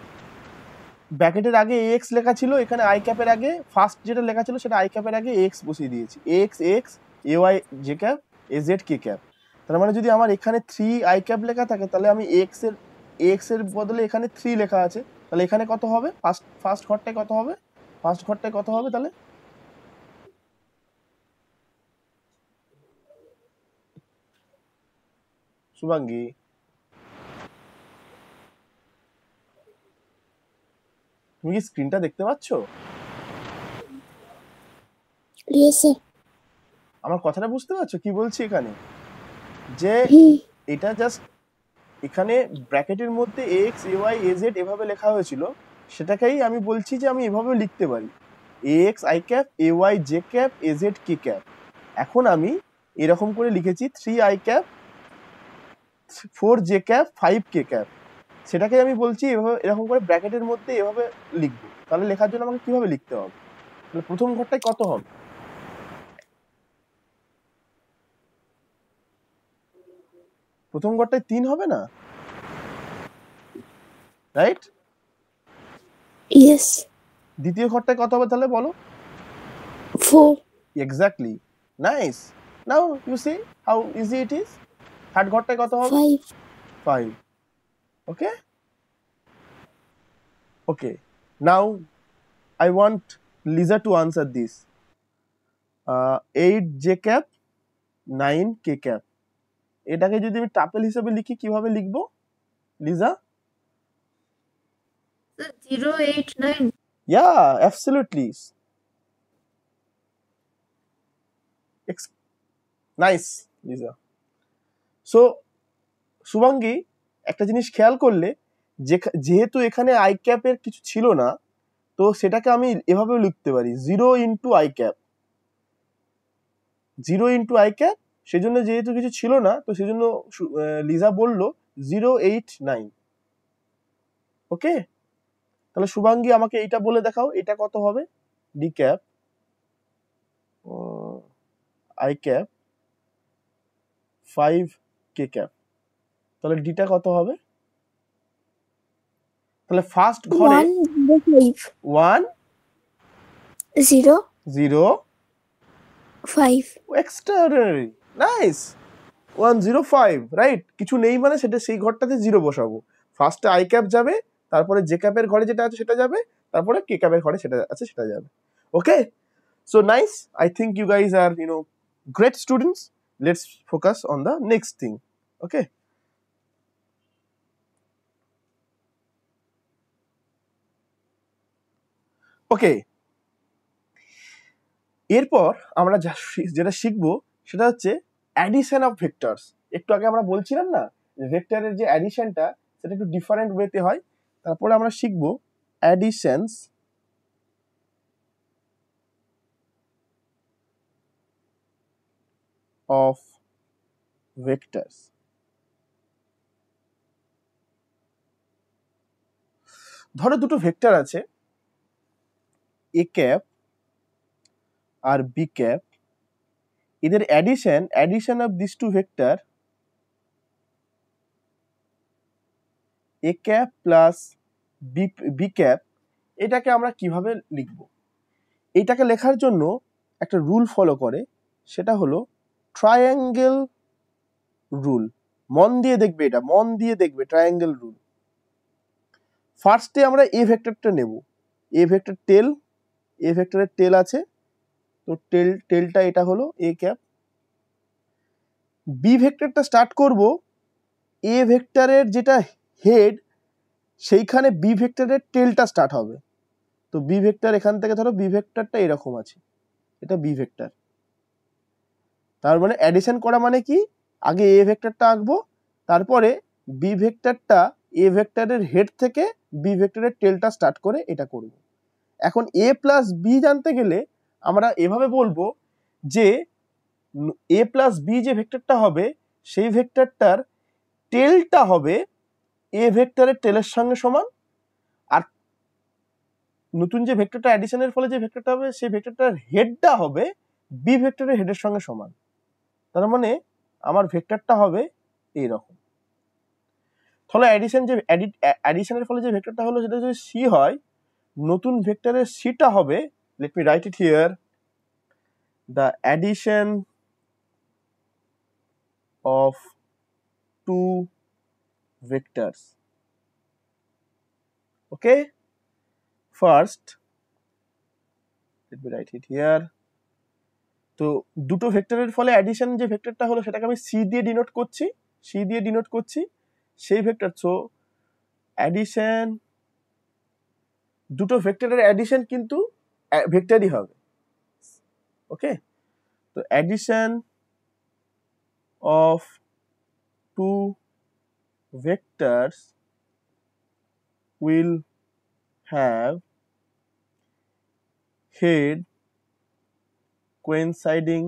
ব্র্যাকেটের আগে এক্স লেখা ছিল, এখানে আই ক্যাপের আগে ফার্স্ট যেটা লেখা ছিল সেটা আই ক্যাপের আগে এক্স বসিয়ে দিয়েছি, এক্স এক্স এ ওয়াই জে ক্যাপ এ জেড কে ক্যাপ। তার মানে যদি আমার এখানে 3 আই ক্যাপ লেখা থাকে তাহলে আমি এক্স এর বদলে এখানে 3 লেখা আছে, তাহলে এখানে কত হবে? ফার্স্ট ঘরটায় কত হবে? ফার্স্ট ঘরটায় কত হবে তাহলে? শুভাঙ্গী, তুমি কি স্ক্রিনটা দেখতে পাচ্ছ? Yes sir. আমার কথাটা বুঝতে পারছো কি বলছি এখানে? যে এটা জাস্ট এখানে ব্র্যাকেটের মধ্যে এক্স এ ওয়াই এ জেড এভাবে লেখা হয়েছিল, সেটাকেই আমি বলছি যে আমি এভাবে লিখতে পারি, x i cap A y j cap A z k cap. এখন আমি এরকম করে লিখেছি 3 i cap 4 j cap 5 k cap, সেটাকে আমি বলছি এভাবে এরকম করে ব্র্যাকেটের মধ্যে এভাবে লিখবো। তাহলে লেখার জন্য আমাকে কিভাবে লিখতে হবে? তাহলে প্রথম ঘরটায় কত হবে? প্রথম ঘরটায় 3 হবে না, রাইট? ইয়েস। দ্বিতীয় ঘরটায় কত হবে তাহলে বলো? 4। Exactly, nice. Now you see how easy it is. Third ঘরটায় কত হবে? 5। 5. ওকে ওকে, নাও I want Lisa to answer this. 8 J cap 9 K cap. এটাকে যদি আমি টাপেল হিসেবে লিখি কিভাবে লিখবো Liza? 0, 8, 9. Yeah, absolutely. Nice, Lisa. So, Shubhangi, একটা জিনিস খেয়াল করলে যেহেতু এখানে আই ক্যাপের কিছু ছিল না, তো সেটাকে আমি এভাবেও লিখতে পারি 0 into I cap, 0 into I cap. সেজন্য যেহেতু কিছু ছিল না, তো সেজন্য লিজা বলল 0, 8, 9। ওকে, তাহলে শুভাঙ্গী আমাকে এইটা বলে দেখাও, এটা কত হবে? D cap I cap 5 k cap, তাহলে ডিটা কত হবে? তাহলে ফার্স্ট ঘরে 1 0 0 5। Extraordinary, nice. 105, রাইট? কিছু নেই মানে সেটা সেই ঘরটাতে 0 বসাবো। ফার্স্টে আই ক্যাপ যাবে, তারপরে জে ক্যাপের ঘরে যেটা আছে সেটা যাবে, তারপরে কে ক্যাপের ঘরে সেটা আছে সেটা যাবে। Okay, so nice. I think you guys are great students. Let's focus on the next thing. Okay. Okay. এরপর আমরা যেটা শিখবো সেটা হচ্ছে অ্যাডিশন অফ ভেক্টরস। একটু আগে আমরা বলছিলাম না ভেক্টরের যে অ্যাডিশনটা সেটা একটু ডিফারেন্ট ওয়েতে হয়। তারপরে আমরা শিখবো অ্যাডিশনস অফ ভেক্টরস। ধরো দুটো ভেক্টর আছে এ ক্যাপ আর বি ক্যাপ, এদের addition of this two vector A cap plus B cap, এটাকে আমরা কিভাবে লিখব? এইটাকে লেখার জন্য একটা রুল ফলো করে, সেটা হলো ট্রায়াঙ্গেল রুল। মন দিয়ে দেখবে, এটা মন দিয়ে দেখবে, ট্রায়াঙ্গেল রুল। ফার্স্টে আমরা এ ভেক্টরটা নেব, এ ভেক্টর টেল, এ ভেক্টরের টেল আছে, তো টেলটা এটা হলো এ ক্যাপ। বি ভেক্টরটা স্টার্ট করব এ ভেক্টরের যেটা হেড, সেইখানে বি ভেক্টরের টেলটা স্টার্ট হবে। তো বি ভেক্টর এখান থেকে ধরো বি ভেক্টরটা এরকম আছে, এটা বি ভেক্টর। তার মানে অ্যাডিশন করা মানে কি, আগে এ ভেক্টরটা আঁকবো, তারপরে বি ভেক্টরটা এ ভেক্টরের হেড থেকে বি ভেক্টরের টেলটা স্টার্ট করে এটা করব। এখন এ প্লাস বি জানতে গেলে আমরা এভাবে বলবো যে এ প্লাস বি যে ভেক্টরটা হবে সেই ভেক্টরটার টেলটা হবে এ ভেক্টরের টেলের সঙ্গে সমান, আর নতুন যে ভেক্টরটা অ্যাডিশনের ফলে যে ভেক্টরটা হবে সেই ভেক্টরটার হেডটা হবে বি ভেক্টরের হেডের সঙ্গে সমান। তার মানে আমার ভেক্টরটা হবে এইরকম। তাহলে অ্যাডিশনের ফলে যে ভেক্টরটা হলো সেটা যদি সি হয়, নতুন ভেক্টরের সিটা হবে, late me write it here, the addition of two vectors. Okay, first let me write it here. তো দুটো ভেক্টরের ফলে অ্যাডিশন যে ভেক্টরটা হলো সেটাকে আমি সি দিয়ে ডিনোট করছি, সেই ভেক্টর। সো অ্যাডিশন, দুটো ভেক্টরের অ্যাডিশন কিন্তু ভেক্টরই হবে। ওকে, তো addition of two vectors will have head coinciding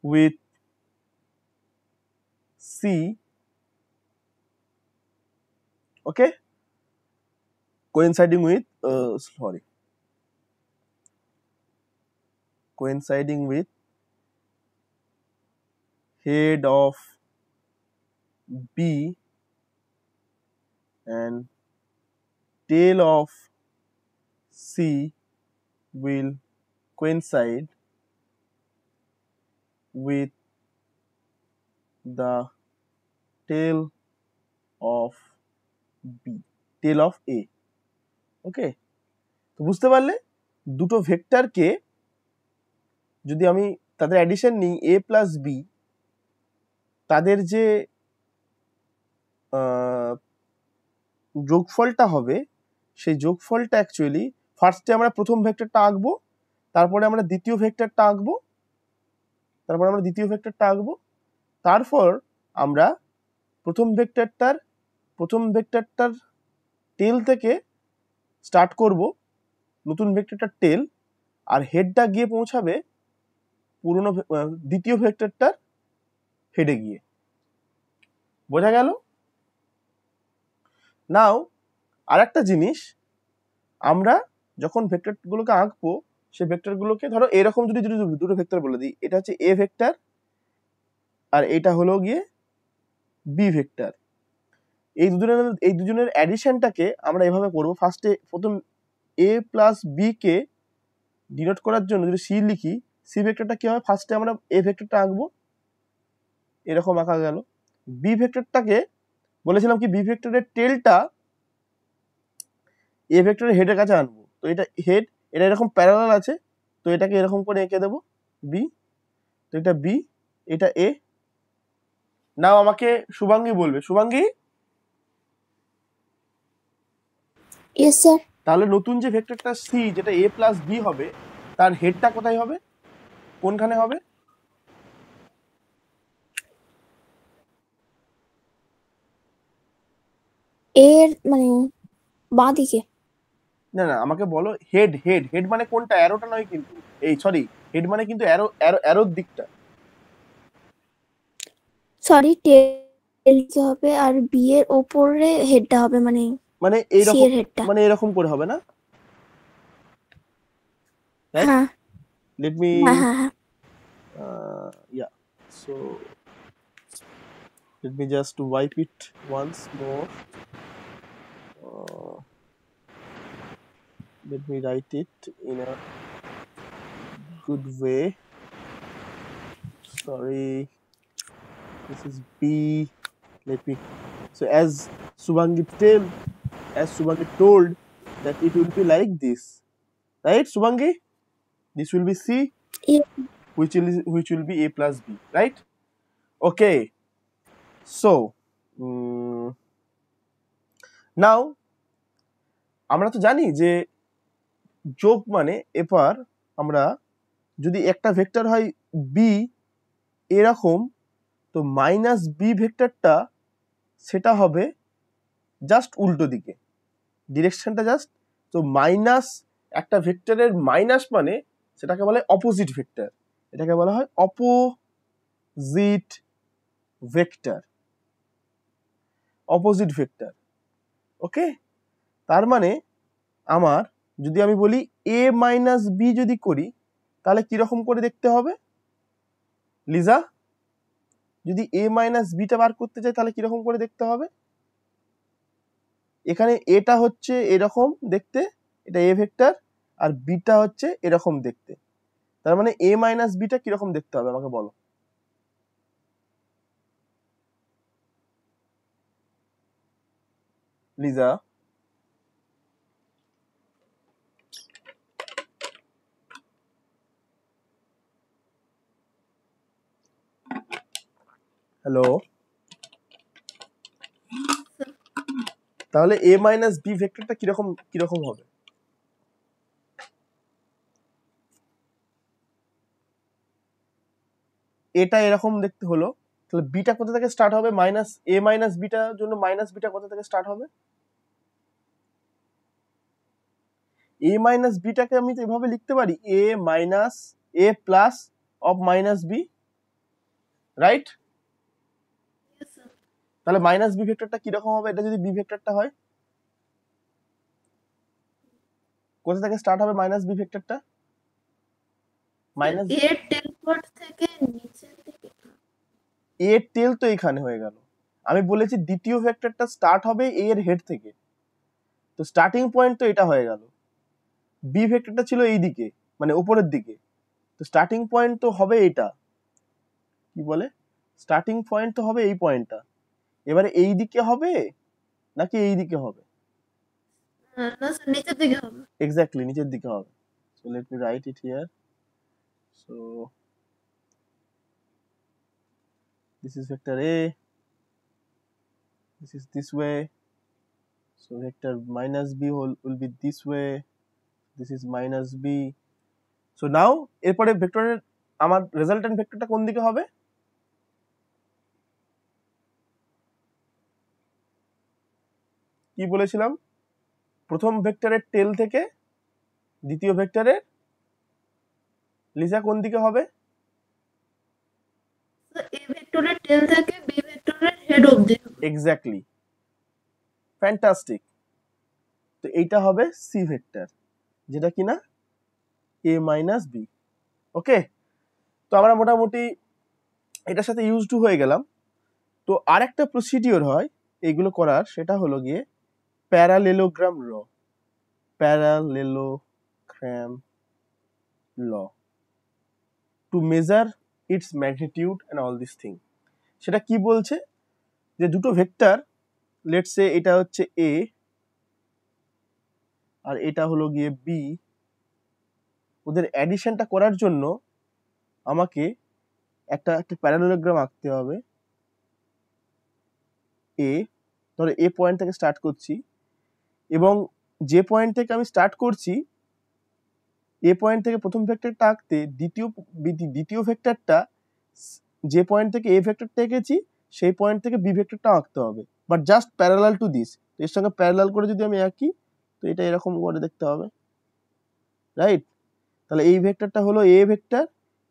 with C. Okay, coinciding with head of B and tail of C will coincide with the tail of B, tail of A. ওকে, তো বুঝতে পারলে দুটো ভেক্টরকে যদি আমি তাদের addition নিই a plus B, তাদের যে যোগফলটা হবে সেই যোগফলটা অ্যাকচুয়ালি ফার্স্টে আমরা প্রথম ভেক্টরটা আঁকবো, তারপরে আমরা দ্বিতীয় ভেক্টরটা আঁকবো, তারপর আমরা প্রথম ভেক্টরটার টেল থেকে স্টার্ট করব, নতুন ভেক্টরটার টেল, আর হেডটা গিয়ে পৌঁছাবে পুরনো দ্বিতীয় ভেক্টরটার হেডে গিয়ে। বোঝা গেল? নাও আরেকটা জিনিস, আমরা যখন ভেক্টরগুলোকে আঁকবো সেই ভেক্টরগুলোকে ধরো এরকম যদি দুটো ভেক্টর বলে দিই, এটা হচ্ছে এ ভেক্টর আর এটা হলো গিয়ে বি ভেক্টর। এই দুজনের অ্যাডিশনটাকে আমরা এভাবে করবো। প্রথম এ প্লাস বি কে ডিনোট করার জন্য যদি সি লিখি, সি ভেক্টরটা কি হবে, ফার্স্টে আমরা এ ভেক্টরটা আঁকবো, এরকম আঁকা গেল। বি ভেক্টরটাকে বলেছিলাম কি বি ভেক্টরের টেলটা এ ভেক্টরের হেডের কাছে আনবো, তো এটা হেড, এটা এরকম প্যারালাল আছে, তো এটাকে এরকম করে এঁকে দেবো বি, তো এটা বি, এটা এ। নাও আমাকে শুভাঙ্গী বলবে, শুভাঙ্গী ইয়েস স্যার। তাহলে নতুন যে ভেক্টরটা সি, যেটা এ প্লাস বি হবে, তার হেডটা কোথায় হবে, কোনখানে হবে? এর মানে বাঁ দিকে। না না, আমাকে বলো হেড মানে কোনটা, অ্যারোটা নয় কিন্তু, হেড মানে কিন্তু অ্যারোর দিকটা। সরি, টেল হবে আর বি এর ওপরে হেডটা হবে, মানে সি এইরকম, এর হেডটা। মানে এরকম করে হবে না? হ্যাঁ লেট মি হ্যাঁ। yeah, so let me just wipe it once more. Let me write it in a good way. Sorry, this is B. Let me, so as Subhangi told that it will be like this, right Subhangi? This will be C, which will be A plus B, right? Okay, so now আমরা তো জানি যে যোগ মানে এবার আমরা যদি একটা ভেক্টর হয় বি এরকম, তো মাইনাস বি ভেক্টরটা সেটা হবে জাস্ট উল্টো দিকে, ডিরেকশনটা জাস্ট। তো মাইনাস একটা ভেক্টরের মাইনাস মানে সেটাকে বলা হয় অপোজিট ভেক্টর, এটাকে বলা হয় অপোজিট ভেক্টর। ওকে, তার মানে আমার যদি আমি বলি এ মাইনাস বি যদি করি, তাহলে কিরকম করে দেখতে হবে, লিজা, যদি a মাইনাস বিটা বার করতে চাই তাহলে কিরকম করে দেখতে হবে? এখানে এটা হচ্ছে এরকম দেখতে, এটা a ভেক্টর, আর বিটা হচ্ছে এরকম দেখতে। তার মানে a মাইনাস বিটা কিরকম দেখতে হবে আমাকে বলো। লিজা, হ্যালো, তাহলে a মাইনাস বি ভেক্টরটা কিরকম কিরকম হবে? এটা এরকম দেখতে হলো, তাহলে বিটা কোথা থেকে স্টার্ট হবে? মাইনাস a মাইনাস বিটার জন্য মাইনাস বিটা কোথা থেকে স্টার্ট হবে? a মাইনাস বিটাকে আমি তো এভাবে লিখতে পারি, a minus a plus of minus B, right? Yes, sir. তাহলে মাইনাস বি ভেক্টরটা কিরকম হবে? এটা যদি বি ভেক্টরটা হয়, কোথা থেকে স্টার্ট হবে মাইনাস বি ভেক্টরটা? মাইনাস এর টেলপট থেকে নিচের দিকে। a টেল তো এখানে হয়ে গেল। আমি বলেছি দ্বিতীয় ভেক্টরটা স্টার্ট হবে a এর হেড থেকে, তো স্টার্টিং পয়েন্ট তো এটা হয়ে গেল। বি ভেক্টরটা ছিল এই দিকে, মানে উপরের দিকে, তো স্টার্টিং পয়েন্ট তো হবে এটা, কি বলে, স্টার্টিং পয়েন্ট তো হবে এই পয়েন্টটা। এবারে এই দিকে হবে নাকি এই দিকে হবে? না স্যার, নিচের দিকে হবে। এক্স্যাক্টলি নিচের দিকে হবে। So let me write it here. So this is vector a, this is this way, so vector minus b will be this way, this is minus b. So now এরপরে ভেক্টরের আমার resultant ভেক্টরটা কোন দিকে হবে? কি বলেছিলাম, প্রথম ভেক্টরের টেল থেকে দ্বিতীয় ভেক্টরের, লিজা কোন দিকে হবে? এ ভেক্টরের টেল থেকে বি ভেক্টরের হেড অবধি। Exactly, fantastic. তো এইটা হবে সি ভেক্টর, যেটা কিনা a মাইনাস বি। ওকে, তো আমরা মোটামুটি এটার সাথে ইউজ টু হয়ে গেলাম। তো আর একটা প্রসিডিওর হয় এইগুলো করার, সেটা হলো গিয়ে parallelogram law. Parallelogram law to measure its magnitude and all this thing. সেটা কি বলছে, যে দুটো ভেক্টর, লেটস সে এটা হচ্ছে a আর এটা হলো গিয়ে b, ওদের অ্যাডিশনটা করার জন্য আমাকে একটা একটা প্যারালেলোগ্রাম আঁকতে হবে। এ, ধরো এ পয়েন্ট থেকে স্টার্ট করছি, এবং যে পয়েন্ট থেকে আমি স্টার্ট করছি, এ পয়েন্ট থেকে প্রথম ভেক্টরটা আঁকতে দ্বিতীয় ভেক্টরটা যে পয়েন্ট থেকে এ ভেক্টরটা এঁকেছি সেই পয়েন্ট থেকে বি ভেক্টরটা আঁকতে হবে, but just parallel to this. এর সঙ্গে প্যারালাল করে যদি আমি আঁকি তো এটা এরকম করে দেখতে হবে, রাইট? তাহলে এই ভেক্টরটা হলো এ ভেক্টর,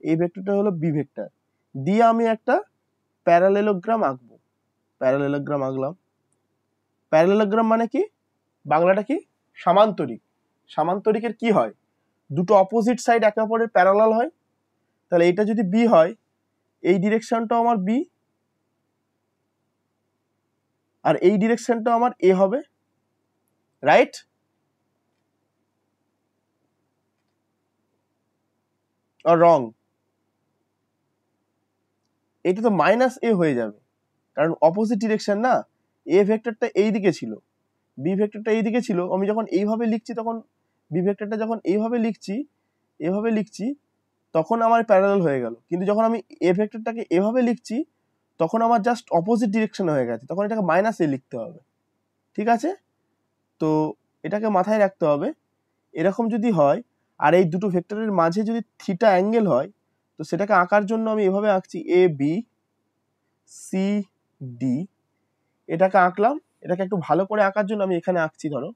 এই ভেক্টরটা হলো বি ভেক্টর, দিয়ে আমি একটা প্যারালেলোগ্রাম আঁকবো। প্যারালেলোগ্রাম আঁকলাম। প্যারালেলোগ্রাম মানে কি, বাংলাটা কি? সামান্তরিক। সামান্তরিকের কি হয়, দুটো অপোজিট সাইড একে অপরের প্যারালাল হয়। তাহলে এটা যদি বি হয়, এই ডিরেকশনটাও আমার বি, আর এই ডিরেকশনটাও আমার এ হবে, রাইট? আর রং, এটা তো মাইনাস এ হয়ে যাবে, কারণ অপোজিট ডিরেকশন না। এ ভেক্টরটা এই দিকে ছিল, বি ভেক্টরটা এই দিকে ছিল। আমি যখন এইভাবে লিখছি তখন বি ভেক্টরটা যখন এইভাবে লিখছি তখন আমার প্যারালাল হয়ে গেল, কিন্তু যখন আমি এ ভেক্টরটাকে এভাবে লিখছি তখন আমার জাস্ট অপোজিট ডিরেকশনে হয়ে গেছে, তখন এটাকে মাইনাস এ লিখতে হবে। ঠিক আছে, তো এটাকে মাথায় রাখতে হবে। এরকম যদি হয়, আর এই দুটো ভেক্টরের মাঝে যদি থিটা অ্যাঙ্গেল হয়, তো সেটাকে আঁকার জন্য আমি এভাবে আঁকছি এ বি সি ডি, এটাকে আঁকলাম। এটাকে একটু ভালো করে আঁকার জন্য আমি এখানে আঁকছি, ধরো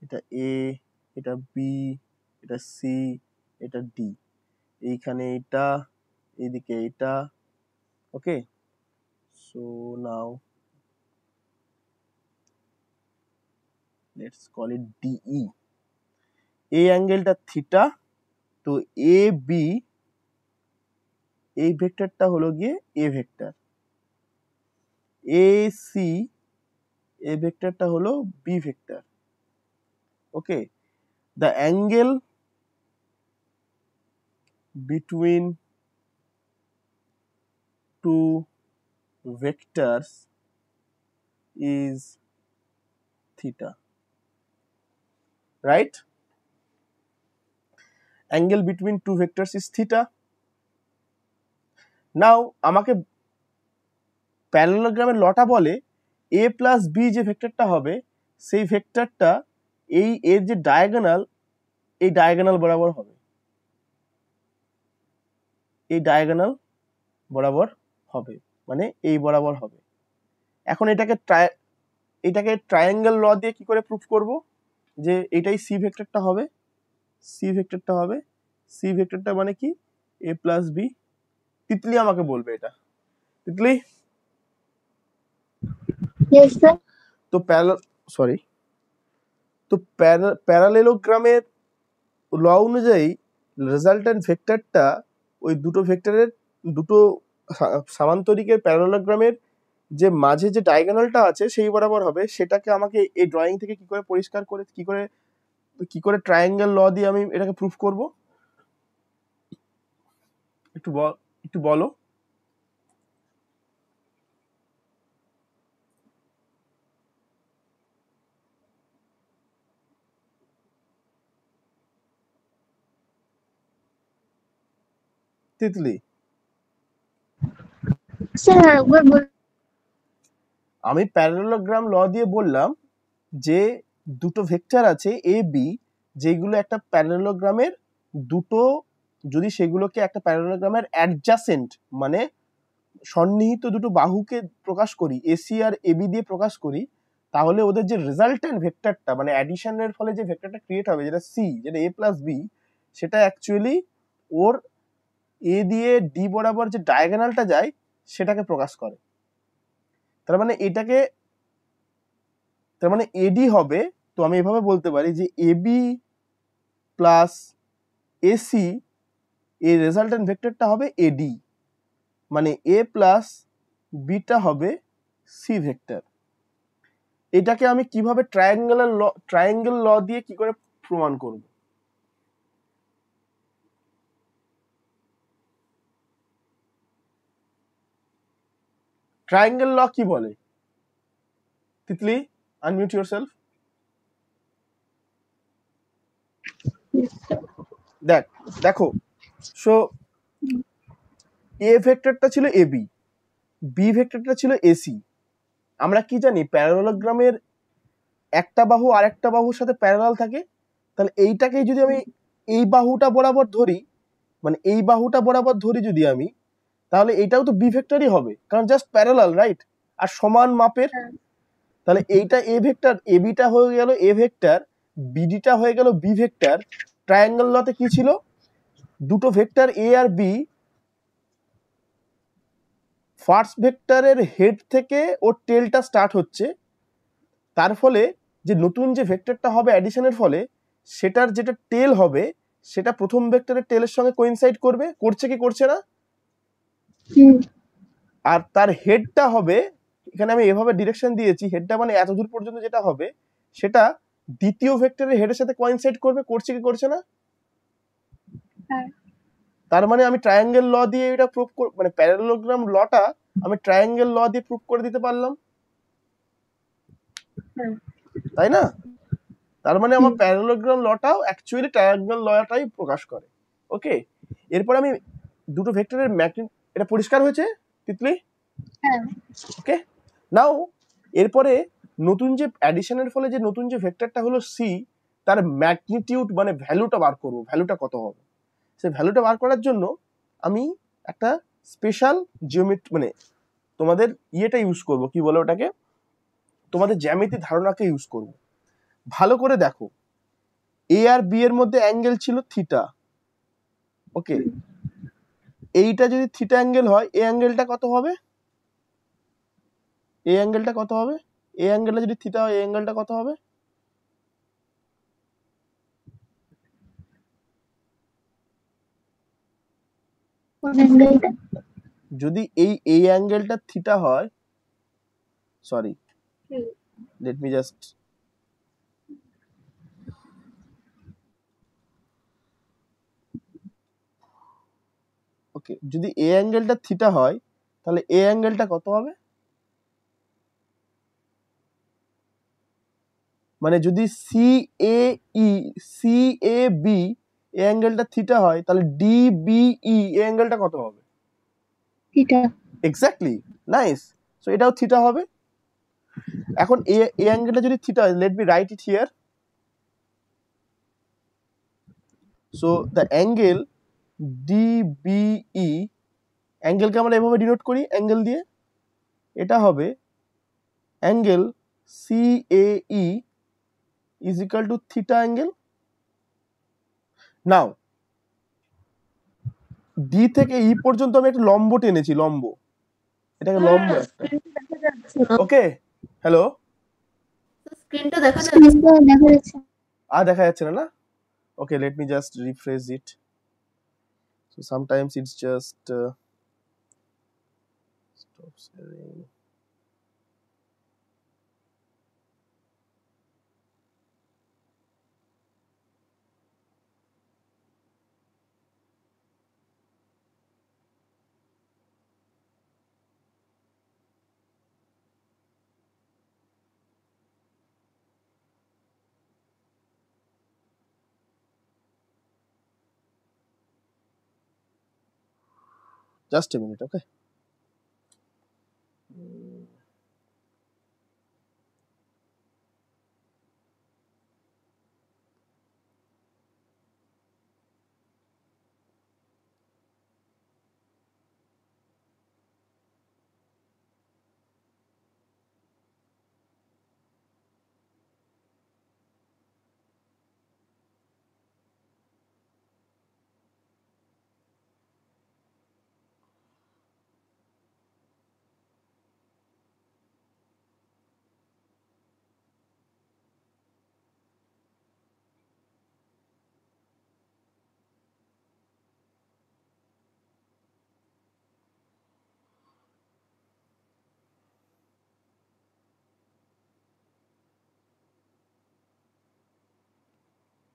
এটা এ, এটা বি, এটা সি, এটা ডি, এইখানে এটা, এইদিকে এটা। ওকে, So now let's call it DE. এই অ্যাঙ্গেলটা থিটা, তো এ বি এই ভেক্টরটা হলো গিয়ে এ ভেক্টর, এ সি এই ভেক্টরটা হলো B vector. Okay, the angle between two vectors is theta, right? Angle between two vectors is theta. Now আমাকে প্যারালেলোগ্রামের লটা বলে a প্লাস বি যে ভেক্টরটা হবে সেই ভেক্টরটা এই এর যে ডায়াগোনাল এই ডায়াগোনাল বরাবর হবে, এই ডায়াগোনাল বরাবর হবে মানে এই বরাবর হবে। এখন এটাকে ট্রায়াঙ্গেল ল দিয়ে কি করে প্রুফ করব যে এটাই সি ভেক্টরটা হবে, সি ভেক্টরটা হবে, সি ভেক্টরটা মানে কি এ প্লাস বি। তিতলি আমাকে বলবে এটা, তিতলি। Yes, sir. তো প্যারালেলোগ্রামের ল অনুযায়ী রেজাল্ট্যান্ট ভেক্টরটা ওই দুটো ভেক্টরের দুটো সামান্তরিকের প্যারালেলোগ্রামের যে মাঝে যে ডায়াগোনালটা আছে সেই বরাবর হবে। সেটাকে আমাকে এই ড্রয়িং থেকে কি করে পরিষ্কার করে কি করে ট্রায়াঙ্গেল ল দিয়ে আমি এটাকে প্রুফ করব একটু বলো। তিতলি, Sir, একবার আমি প্যারালেলোগ্রাম ল দিয়ে বললাম যে দুটো ভেক্টর আছে এ বি, যেগুলো একটা প্যারালেলোগ্রামের দুটো, যদি সেগুলোকে একটা প্যারালেলোগ্রামের অ্যাডজাসেন্ট মানে সন্নিহিত দুটো বাহুকে প্রকাশ করি, এসি আর এবি দিয়ে প্রকাশ করি, তাহলে ওদের যে রেজাল্ট্যান্ট ভেক্টরটা মানে অ্যাডিশনের ফলে যে ভেক্টরটা ক্রিয়েট হবে যেটা সি, যেটা এ প্লাস বি, সেটা অ্যাকচুয়ালি ওর এ দিয়ে ডি বরাবর যে ডায়াগোনালটা যায় সেটাকে প্রকাশ করে। তার মানে এডি হবে, তো আমি এভাবে বলতে পারি যে এবি প্লাস এসি এর রেজাল্ট্যান্ট ভেক্টরটা হবে এডি, মানে এ প্লাস বিটা হবে সি ভেক্টর। এটাকে আমি কিভাবে ট্রায়াঙ্গেল ল দিয়ে কি করে প্রমাণ করব? ট্রায়াঙ্গেল ল কি বলে? Titli, unmute yourself. দেখো, সো এ ভেক্টরটা ছিল এবি, বি ভেক্টরটা ছিল এসি। আমরা কি জানি প্যারালেলোগ্রামের একটা বাহু আরেকটা বাহুর সাথে প্যারালাল থাকে, তাহলে এইটাকেই যদি আমি এই বাহুটা বরাবর ধরি, মানে এই বাহুটা বরাবর ধরি যদি আমি, তাহলে এটাও তো বি ভেক্টরই হবে, কারণ জাস্ট প্যারালাল, রাইট? আর সমান মাপের। তাহলে এইটা এ ভেক্টর, এবিটা হয়ে গেল এ ভেক্টর, বিডিটা হয়ে গেল বি ভেক্টর। ট্রায়াঙ্গেল লতে কি ছিল? দুটো ভেক্টর এ আর বি ফার্স্ট ভেক্টরের হেড থেকে ওর টেলটা স্টার্ট হচ্ছে, তার ফলে যে নতুন যে ভেক্টরটা হবে অ্যাডিশনের ফলে সেটার যেটা টেল হবে সেটা প্রথম ভেক্টরের টেলের সঙ্গে কোইনসাইড করবে, করছে কি করছে না? আর তার হেডটা হবে, এখানে আমি এভাবে ডিরেকশন দিয়েছি, হেডটা মানে এত দূর পর্যন্ত যেটা হবে সেটা দ্বিতীয় ভেক্টরের হেডের সাথে কোইনসাইড করবে, করছে কি করছে না? তার মানে আমি ট্রায়াঙ্গেল ল দিয়ে এটা প্রুফ মানে প্যারালেলোগ্রাম লটা আমি ট্রায়াঙ্গেল ল দিয়ে প্রুফ করে দিতে পারলাম, তাই না? তার মানে আমার প্যারালেলোগ্রাম লটাও অ্যাকচুয়ালি ট্রায়াঙ্গেল লটাই প্রকাশ করে। ওকে, এরপর আমি দুটো ভেক্টরের ম্যাগনিটিউড, এটা পরিষ্কার হয়েছে তিতলি? ওকে, নাও এরপরে নতুন যে অ্যাডিশনের ফলে যে নতুন যে ভেক্টরটা হলো সি, তার ম্যাগনিটিউড মানে ভ্যালুটা বার করব, ভ্যালুটা কত হবে। সেই ভ্যালুটা বার করার জন্য আমি একটা স্পেশাল জিওমেট্রি মানে তোমাদের ইয়েটা ইউজ করব, কি বলে ওটাকে, তোমাদের জ্যামিতি ধারণাকে ইউজ করব। ভালো করে দেখো, এ আর বি এর মধ্যে অ্যাঙ্গেল ছিল থিটা। ওকে, এইটা যদি থিটা অ্যাঙ্গেল হয় এই অ্যাঙ্গেলটা কত হবে? এই অ্যাঙ্গেলটা কত হবে? এই অ্যাঙ্গেলটা যদি থিটা হয় এই অ্যাঙ্গেলটা কত হবে? যদি এই অ্যাঙ্গেলটা থিটা হয়, সরি লেট মি জাস্ট, ওকে, যদি এই অ্যাঙ্গেলটা থিটা হয় তাহলে এই অ্যাঙ্গেলটা কত হবে? মানে যদি CAB এই অ্যাঙ্গেলটা থিটা হয় তাহলে DBE এই অ্যাঙ্গেলটা কত হবে? থিটা। Exactly, nice. সো এটাও থিটা হবে। এখন এই অ্যাঙ্গেলটা যদি থিটা হয়, late me write it here. So the angle DBE, অ্যাঙ্গেলকে আমরা এভাবে ডিনোট করি অ্যাঙ্গেল দিয়ে, এটা হবে angle CAE is equal to theta angle. Now D থেকে E পর্যন্ত আমি একটা লম্ব টেনেছি, লম্ব, এটাকে লম্ব একটা, ওকে। হ্যালো, স্ক্রিনটা দেখা যাচ্ছে? দেখা যাচ্ছে। আর দেখা যাচ্ছে না? Okay, let me just refresh it. So sometimes it's just stop sharing. Just a minute, okay.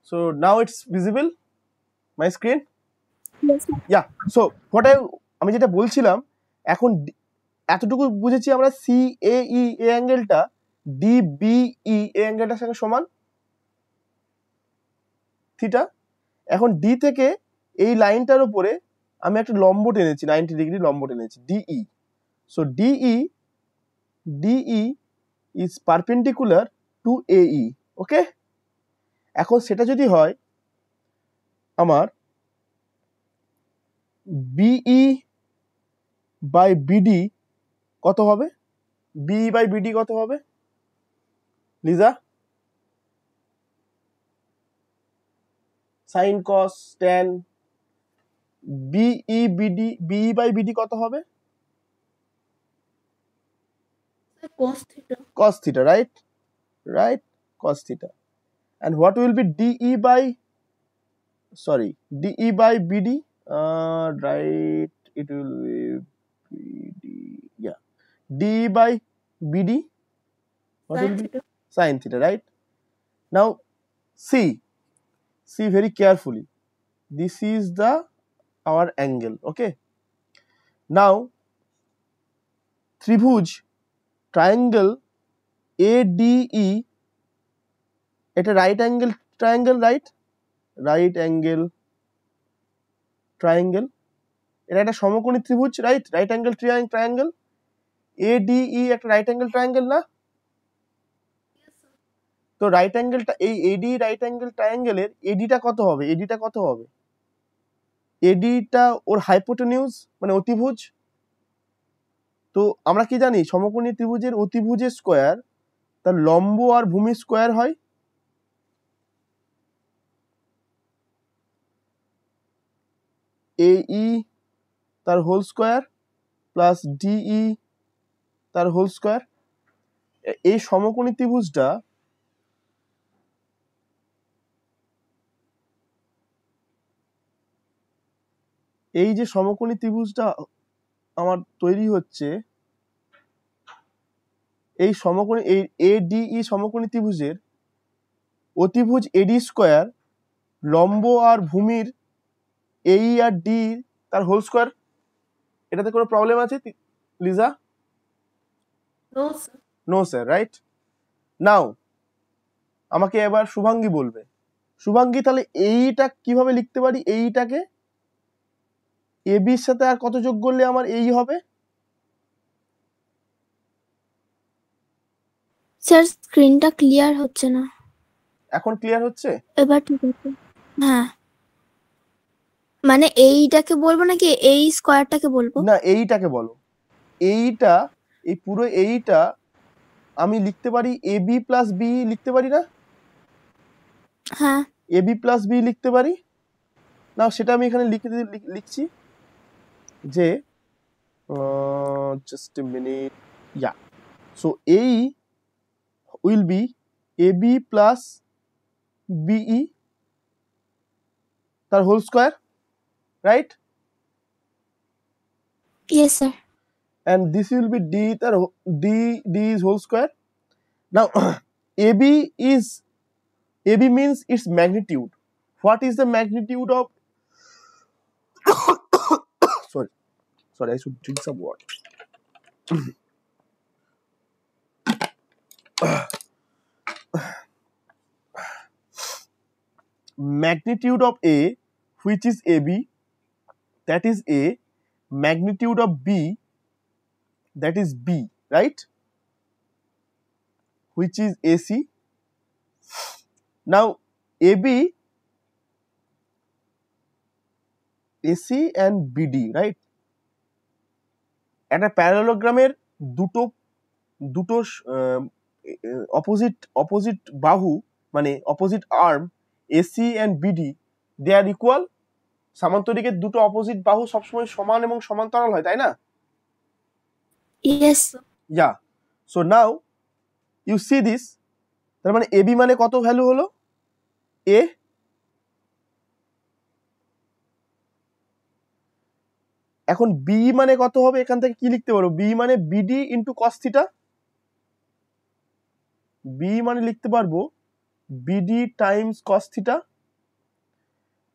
So now it's visible my screen. Yeah, so what আমি যেটা বলছিলাম, এখন এতটুকু বুঝেছি আমরা CAE এই অ্যাঙ্গেলটা DBE এই অ্যাঙ্গেলটার সঙ্গে সমান থিটা। এখন D থেকে এই লাইনটার উপরে আমি একটা লম্ব টেনেছি, 90 ডিগ্রি লম্ব টেনেছি, DE। So DE is perpendicular to AE, ওকে। এখন সেটা যদি হয় আমার BE বাই BD কত হবে? BE বাই BD কত হবে Liza? Sine cos tan, BE by BD কত হবে? cos theta. Cos theta, right? Cos theta. And what will be DE by BD? Right, it will be BD. Yeah, DE by BD. What will be? Sin theta, right? Now see very carefully. This is our angle, okay? Now tribhuj triangle ADE, এটা right angle triangle, right angle triangle, এটা একটা সমকোণী ত্রিভুজ, right angle triangle। ADE একটা right angle triangle না? তো right অ্যাঙ্গেলটা এই AD right angle ট্রায়াঙ্গেলের ADটা কত হবে? ADটা ওর হাইপোটেনিউজ মানে অতিভুজ। তো আমরা কি জানি সমকোণী ত্রিভুজের অতিভুজের স্কয়ার তার লম্ব আর ভূমি স্কয়ার হয়। AE তার হোল স্কয়ার প্লাস DE তার হোল স্কয়ার। এই সমকোণী ত্রিভুজটা এই যে সমকোণী ত্রিভুজটা আমার তৈরি হচ্ছে, এই সমকোণী এই ADE সমকোণী ত্রিভুজের অতিভুজ AD স্কয়ার লম্ব আর ভূমির AE আর D তার হোল স্কয়ার। এটাতে কোনো প্রবলেম আছে Lisa? No sir. No sir, right. Now আমাকে এবার শুভাঙ্গী বলবে। শুভাঙ্গী, তাহলে এইটা কিভাবে লিখতে পারি? এইটাকে AB এর সাথে আর কত যোগ করলে আমার এই হবে? স্যার স্ক্রিনটা ক্লিয়ার হচ্ছে না। এখন ক্লিয়ার হচ্ছে? এবার ঠিক আছে। হ্যাঁ, মানে এইটাকে বলবো নাকি এই স্কোয়ারটাকে বলবো? না, এইটাকে বলো। এইটা, এই পুরো এইটা আমি লিখতে পারি AB প্লাস বি লিখতে পারি না? হ্যাঁ, AB প্লাস বি লিখতে পারি না? সেটা আমি এখানে লিখছি যে just a minute, yeah. So এই will be AB plus BE তার whole square, right? Yes sir. And this will be D তার D is whole square. Now AB means its magnitude. What is the magnitude of sorry, I should drink some water. Magnitude of A, which is AB, that is A. Magnitude of B, that is B, right? Which is AC. Now AB, AC and BD, right? একটা প্যারালোগ্রামের দুটো opposite বাহু মানে opposite arm AC and BD, they are equal. সামান্তরিকের দুটো opposite বাহু সবসময় সমান এবং সমান্তরাল হয়, তাই না? Yes. Yeah. So now you see this, তার মানে AB মানে কত ভ্যালু হলো? A। এখন B মানে কত হবে? এখান থেকে কি লিখতে পারো? B মানে BD into cos theta. B মানে লিখতে পারবো BD টাইমস cos থিটা।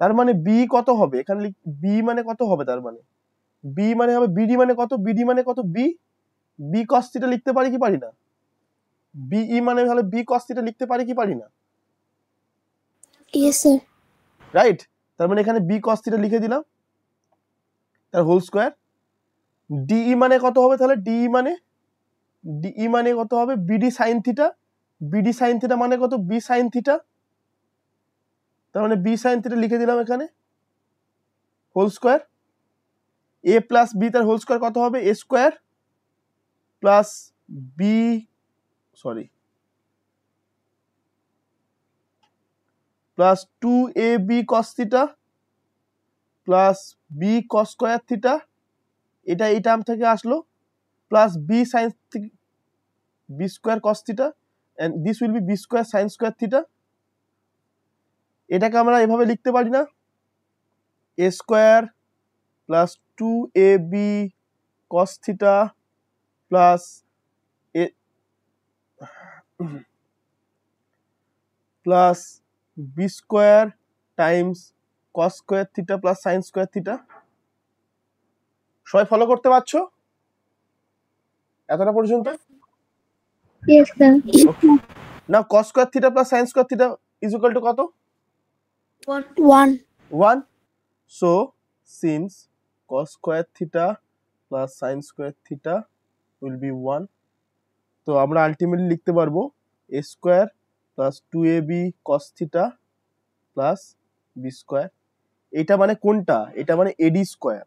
তার মানে B কত হবে? এখানে B মানে কত হবে? তার মানে B মানে হবে BD মানে কত? BD মানে কত? B cos থিটা লিখতে পারি কি পারি না? BE মানে হলে B cos থিটা লিখতে পারি কি পারি না? Yes sir. রাইট। তার মানে এখানে B cos থিটা লিখে দিলাম তার হোল স্কয়ার। DE মানে কত হবে? তাহলে DE মানে কত হবে? BD sin theta. BD sin theta মানে কত? B sin theta. তার মানে B sin থিটা লিখে দিলাম এখানে whole square. A plus B তার হোল স্কয়ার কত হবে? A square plus B plus 2AB cos theta plus B cos square theta, এটা এই টার্ম থেকে আসলো, plus B sin B square cos theta, and this will be B square sin square theta. এটাকে আমরা এভাবে লিখতে পারি না? A square plus 2AB cos theta plus plus B square Times cos square theta plus sin square theta. সবাই follow করতে পারছো এতটা পর্যন্ত? Yes sir. না, cos square theta plus sin square theta is equal to কত? 1। 1. So since cos square theta plus sin square theta will be 1, তো আমরা ultimately লিখতে পারবো a square plus 2ab cos theta plus b square. এটা মানে কোনটা? এটা মানে AD স্কয়ার।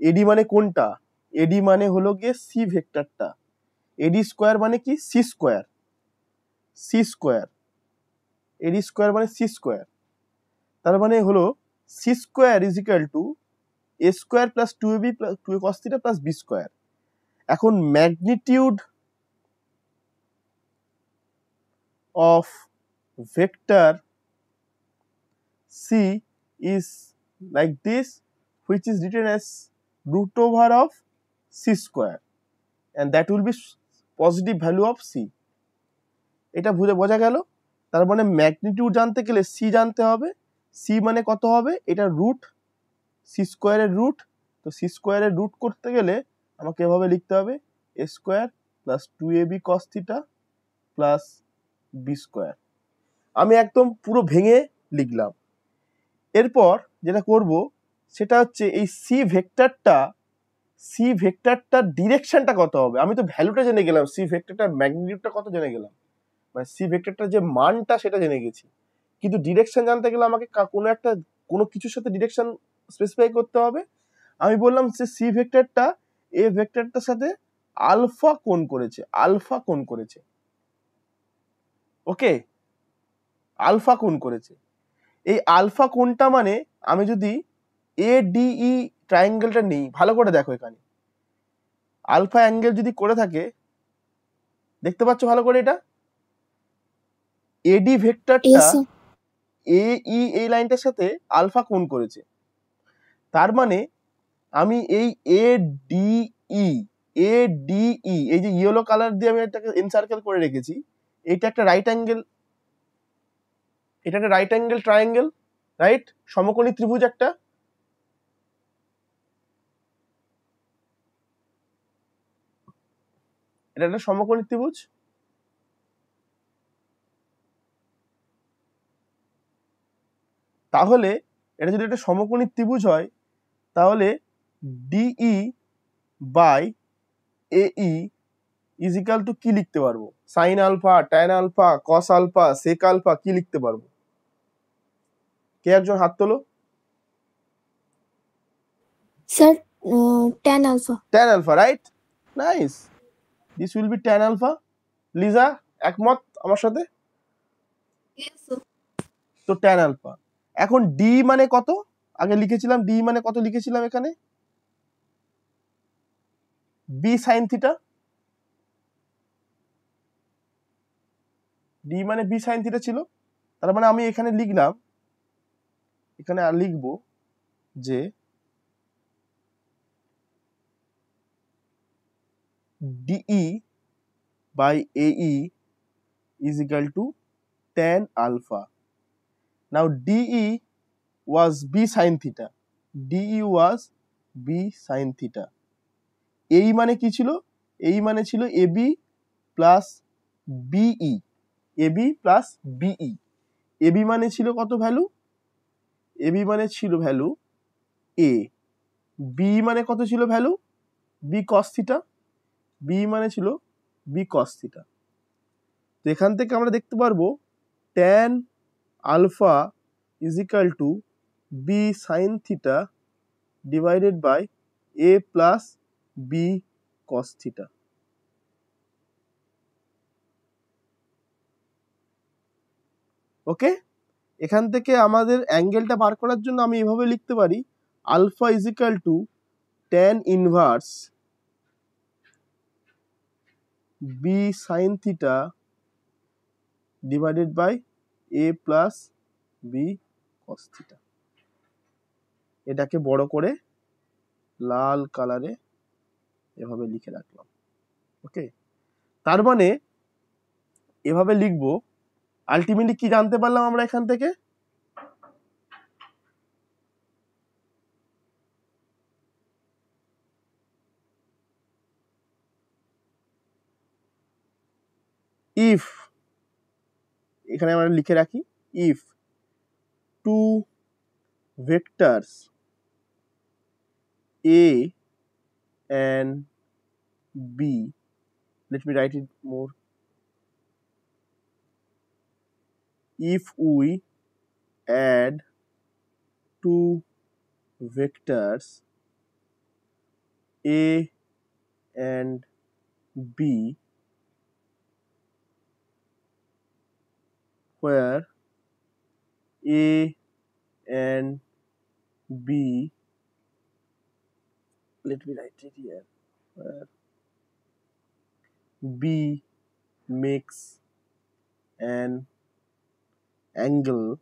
AD মানে কোনটা? AD মানে হলো গিয়ে c ভেক্টরটা। AD স্কয়ার মানে কি? c square. c square, AD square মানে c স্কয়ার। তার মানে হলো c square is equal two a square plus 2ab plus 2a cos theta plus b square. এখন magnitude of vector c is like this, which is written as root over of c square, and that will be positive value of c. এটা বোঝা গেল? তার মানে magnitude জানতে গেলে c জানতে হবে। c মানে কত হবে? এটা রুট c স্কোয়ারের রুট। তো c স্কোয়ারের রুট করতে গেলে আমাকে এভাবে লিখতে হবে a square plus 2ab cos theta plus b square. আমি একদম পুরো ভেঙে লিখলাম। এরপর যেটা করব সেটা হচ্ছে এই সি ভেক্টরটার ডিরেকশনটা কত হবে। আমি তো ভ্যালুটা জেনে গেলাম, সি ভেক্টরটার ম্যাগনিটিউডটা কত জেনে গেলাম, মানে সি ভেক্টরটার যে মানটা সেটা জেনে গেছি, কিন্তু ডিরেকশন জানতে গেলে আমাকে কোনো কিছুর সাথে ডিরেকশন স্পেসিফাই করতে হবে। আমি বললাম যে সি ভেক্টরটা এ ভেক্টরটার সাথে আলফা কোণ করেছে, ওকে, আলফা কোণ করেছে। এই আলফা কোণটা মানে আমি যদি ADE ট্রায়াঙ্গেলটা নিই, ভালো করে দেখো, এখানে আলফা অ্যাঙ্গেল যদি করে থাকে, দেখতে পাচ্ছ ভালো করে, এটা AD ভেক্টরটা Yes, sir. AE এই লাইনটার সাথে আলফা কোণ করেছে। তার মানে আমি এই ADE এই যে ইয়েলো কালার দিয়ে আমি এটাকে এনসার্কেল করে রেখেছি, এটা একটা রাইট অ্যাঙ্গেল, এটা একটা রাইট অ্যাঙ্গেল ট্রায়াঙ্গেল, রাইট, সমকোণী ত্রিভুজ একটা। এটা একটা সমকোণী ত্রিভুজ। তাহলে এটা যদি একটা সমকোণী ত্রিভুজ হয়, তাহলে DE by AE is equal to কি লিখতে পারবো? Sine alpha, tan alpha, cos alpha, sec alpha, কি লিখতে পারবো? কে একজন হাত তোলো। Sir, tan alpha. Tan alpha, right, nice, this will be tan alpha. Liza একমত আমার সাথে? Yes, sir. তো ট্যান আলফা। এখন ডি মানে কত আগে লিখেছিলাম, ডি মানে কত লিখেছিলাম এখানে? B sine theta. ডি মানে বি সাইন থিটা ছিল। তার মানে আমি এখানে লিখলাম, এখানে আর লিখবো যে DE by AE is equal to tan alpha. Now DE was B sin theta. DE was B sin theta. এই মানে কি ছিল? এই মানে ছিল AB plus BE, AB plus BE। AB মানে ছিল কত ভ্যালু? AB মানে ছিল ভ্যালু A। B মানে কত ছিল value? B cos theta। B মানে ছিল B cos theta। তো এখান থেকে আমরা দেখতে পারবো tan alpha is equal to B sin theta divided by A plus B cos theta. ওকে, এখান থেকে আমাদের অ্যাঙ্গেলটা বার করার জন্য আমি এভাবে লিখতে পারি, alpha is equal to tan inverse B sin theta divided by A plus B cos theta. এটাকে বড় করে লাল কালারে এভাবে লিখে রাখলাম, ওকে। তার মানে এভাবে লিখবো, আলটিমেটলি কি জানতে পারলাম আমরা এখান থেকে? ইফ, এখানে আমরা লিখে রাখি, if two vectors A and B, let me write it more, if we add two vectors A and B where A and B, let me write it here, where B makes an angle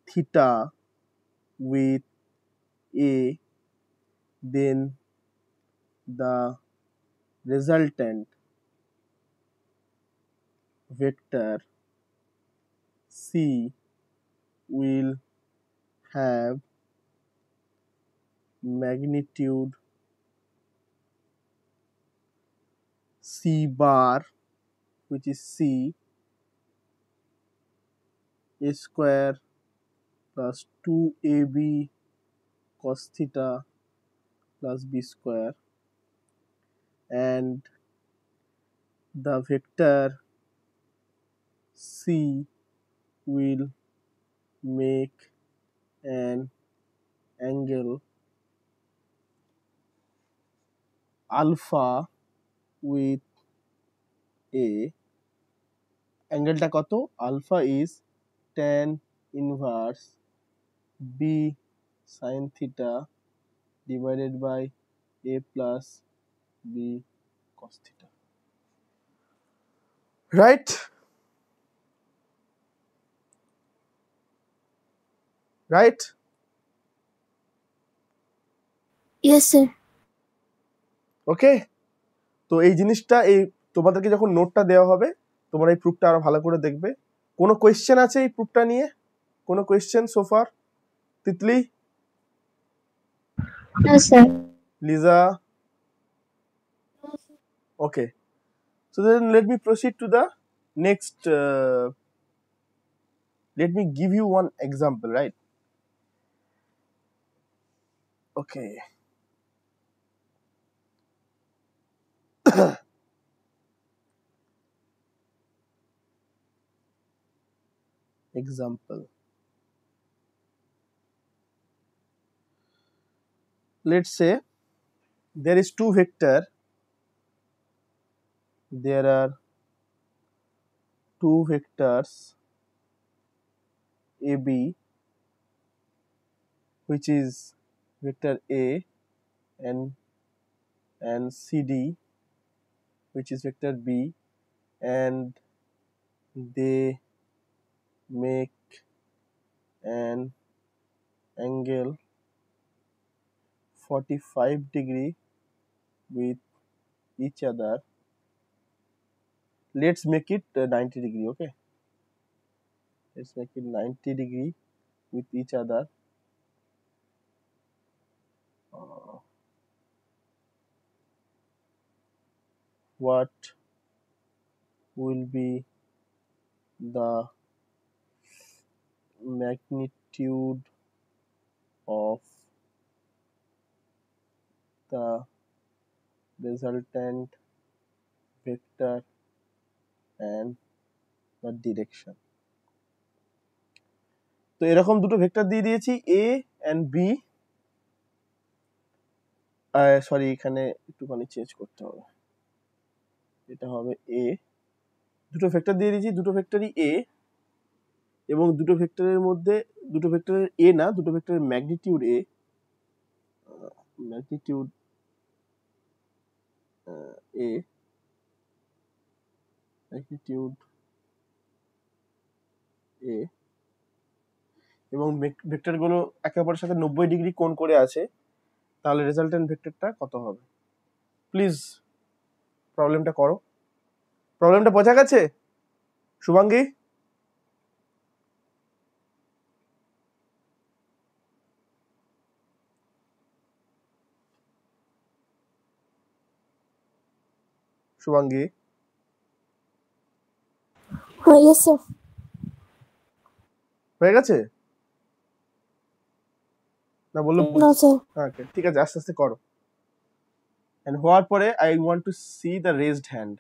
theta with A, then the resultant vector C will have magnitude C bar, which is C A square plus 2ab cos theta plus b square, and the vector C will make an angle alpha with A. অ্যাঙ্গেলটা কত? Alpha is tan inverse b sin theta divided by a plus b cos theta. Right? Right? Yes sir. Okay, তো এই জিনিসটা এই তোমাদেরকে যখন নোটটা দেওয়া হবে তোমরা এই প্রুফটা আরো ভালো করে দেখবে। কোনো কোয়েশ্চেন আছে এই প্রুফটা নিয়ে? কোনো question so far? Titli, no sir. Liza? Okay, so then let me proceed to the next. Let me give you one example, right? Okay. Example. Let's say there is two vector. There are two vectors AB, which is vector A, and CD, which is vector B, and they make an angle 45 degree with each other. Let's make it 90 degree. Okay, let's make it 90 degree with each other. What will be the magnitude of the resultant vector and the direction? তো এরকম দুটো vector দিয়ে দিয়েছি a and b। Sorry, এখানে একটুখানি change করতে হবে, এটা হবে a। দুটো ভেক্টর দিয়ে দিয়েছি, দুটো ভেক্টরই a, এবং দুটো ভেক্টরের মধ্যে দুটো ভেক্টরের a না, দুটো ভেক্টরের magnitude a, magnitude a, magnitude a, এবং ভেক্টরগুলো একে অপরের সাথে 90 ডিগ্রি কোণ করে আছে, তাহলে রেজাল্টেন্ট ভেক্টরটা কত হবে? প্লিজ প্রবলেমটা করো। প্রবলেমটা বোঝা গেছে শুভাঙ্গী? Shubhangi, yes sir. হয়ে গেছে না? বললো নো স্যার। ওকে, ঠিক আছে, আস্তে আস্তে করো। এন্ড হওয়ার পরে I want to C the raised hand.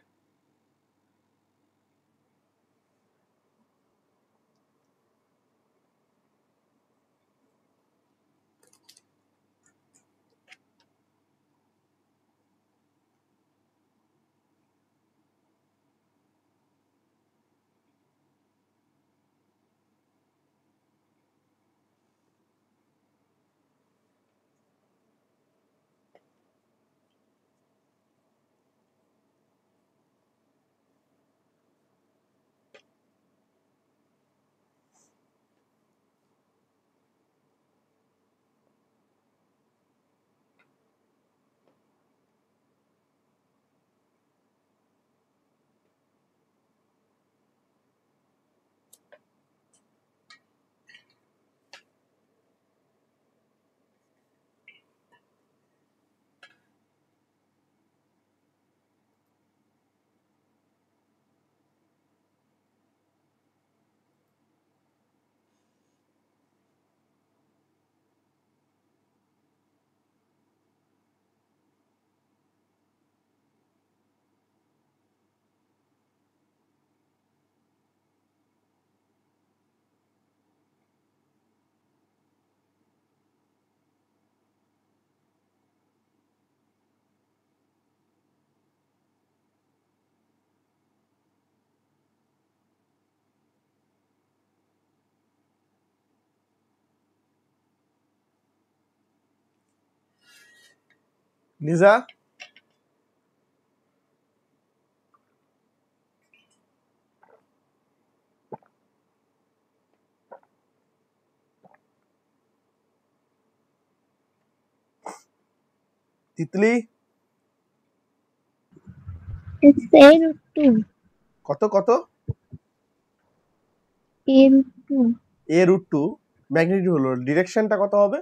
Liza, Titli, It's a root 2. কত কত? A root 2. a root 2 magnitude হলো, ডিরেকশনটা কত হবে?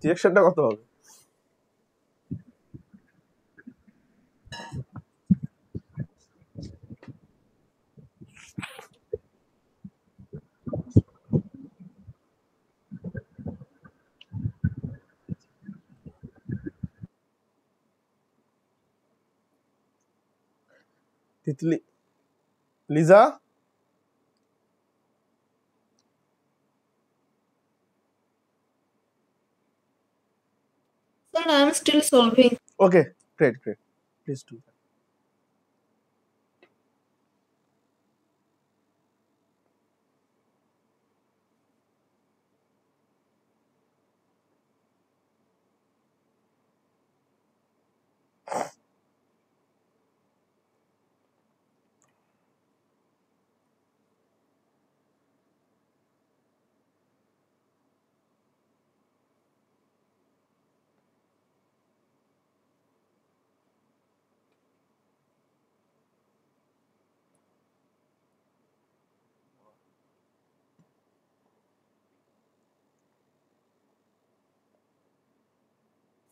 ডিরেকশনটা কত হবে? Titli, Liza, Sir, I am still solving. Okay, great great, please do.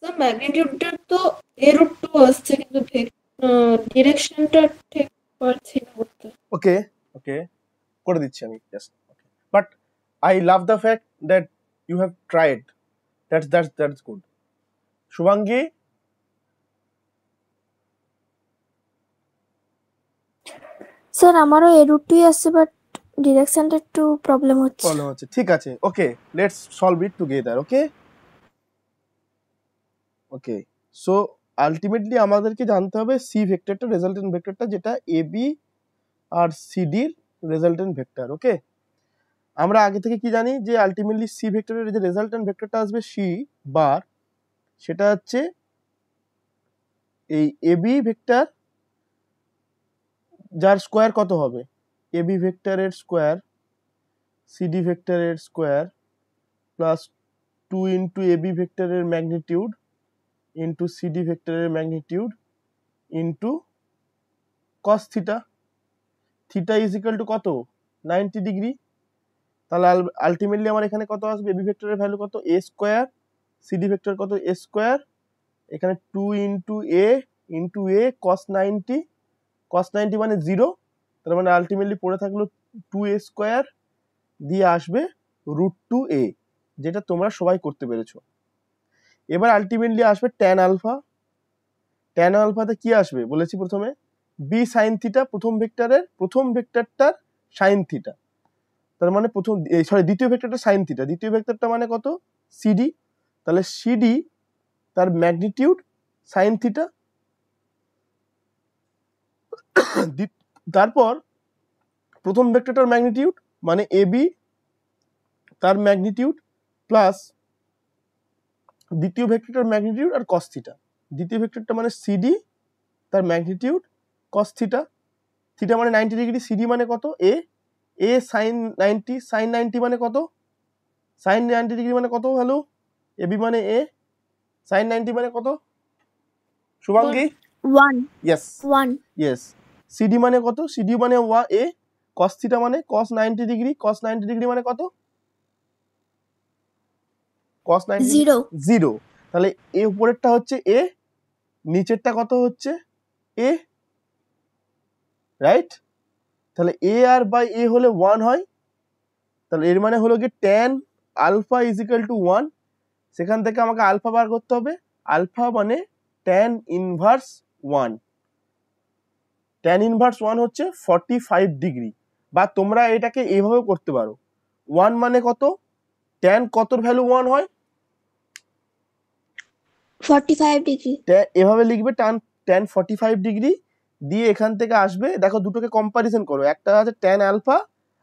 Sir, ম্যাগনিটিউডটা তো a root 2 আসছে, কিন্তু ডিরেকশনটা ঠিক পারছি না করতে। ওকে ওকে, করে দিচ্ছি আমি, just okay. But I love the fact that you have tried, that's good. Shubhangi, sir আমারও এ রুট 2 আসছে, বাট ডিরেকশনটা একটু প্রবলেম হচ্ছে। প্রবলেম হচ্ছে, ঠিক আছে, okay, let's solve it together. Okay okay, so ultimately আমাদেরকে জানতে হবে সি ভেক্টরটা, রেজাল্টেন্ট ভেক্টরটা, যেটা এ বি আর সিডির রেজাল্টেন্ট ভেক্টর। ওকে, আমরা আগে থেকে কি জানি যে আলটিমেটলি সি ভেক্টরের যে রেজাল্টেন্ট ভেক্টরটা আসবে সি বার, সেটা হচ্ছে এই এ বি ভেক্টর যার স্কোয়ার কত হবে, এ বি ভেক্টরের স্কোয়ার সিডি ভেক্টরের square plus 2 into A B ভেক্টরের ম্যাগনিটিউড ইন্টু সিডি ভেক্টরের magnitude into cos theta. Theta is equal two কত, 90 ডিগ্রি। তাহলে আলটিমেটলি আমার এখানে কত আসবে, এবি ভেক্টরের ভ্যালু কত, এ স্কোয়ার, সিডি ভেক্টর কত, এ স্কোয়ার, এখানে 2 ইন্টু এ কস 90, কস 90 মানে 0, তার মানে আলটিমেটলি পড়ে থাকলো 2a স্কোয়ার দিয়ে আসবে রুট 2a, যেটা তোমরা সবাই করতে পেরেছো। এবার আলটিমেটলি আসবে ট্যান আলফা। ট্যান আলফাতে কি আসবে বলেছি প্রথমে, বি সাইন থিটা, প্রথম ভেক্টরটার সাইন থিটা, তার মানে দ্বিতীয় ভেক্টরটা সাইন থিটা, দ্বিতীয় ভেক্টরটা মানে কত, সিডি, তাহলে সিডি তার ম্যাগনিটিউড সাইন থিটা। তারপর প্রথম ভেক্টরটার ম্যাগনিটিউড মানে এ বি তার ম্যাগনিটিউড প্লাস দ্বিতীয় ভেক্টরটার ম্যাগনিটিউড আর কস থিটা। দ্বিতীয় ভেক্টরটা মানে সিডি তার ম্যাগনিটিউড কস থিটা, থিটা মানে 90 ডিগ্রি, সিডি মানে কত, এ সাইন 90 মানে কত, সাইন 90 ডিগ্রি মানে কত ভ্যালু, এবি মানে এ, সাইন 90 মানে কত শুভাঙ্গী, 1 ইয়েস 1 ইয়েস, সিডি মানে কত, সিডি মানে এ, কস থিটা মানে কস 90 ডিগ্রি, কস 90 ডিগ্রি মানে কত, কস 90 0 0, তাহলে এ উপরেরটা হচ্ছে এ, নিচেরটা কত হচ্ছে এ, রাইট? তাহলে এ আর বাই এ হলে 1 হয়, তাহলে এর মানে হলো কি tan alpha is equal to 1, সেখান থেকে আমাকে আলফা বার করতে হবে, আলফা মানে ট্যান ইনভার্স 1, ট্যান ইনভার্স 1 হচ্ছে 45 ডিগ্রি, বা তোমরা এটাকে এইভাবেও করতে পারো, 1 মানে কত, ট্যান কতর ভ্যালু 1 হয়, 45 ডিগ্রি। এভাবে লিখবে ট্যান 45 ডিগ্রি দিয়ে এখান থেকে আসবে, দেখো দুটোকে কম্পারিজন করো, একটা আছে ট্যান আলফা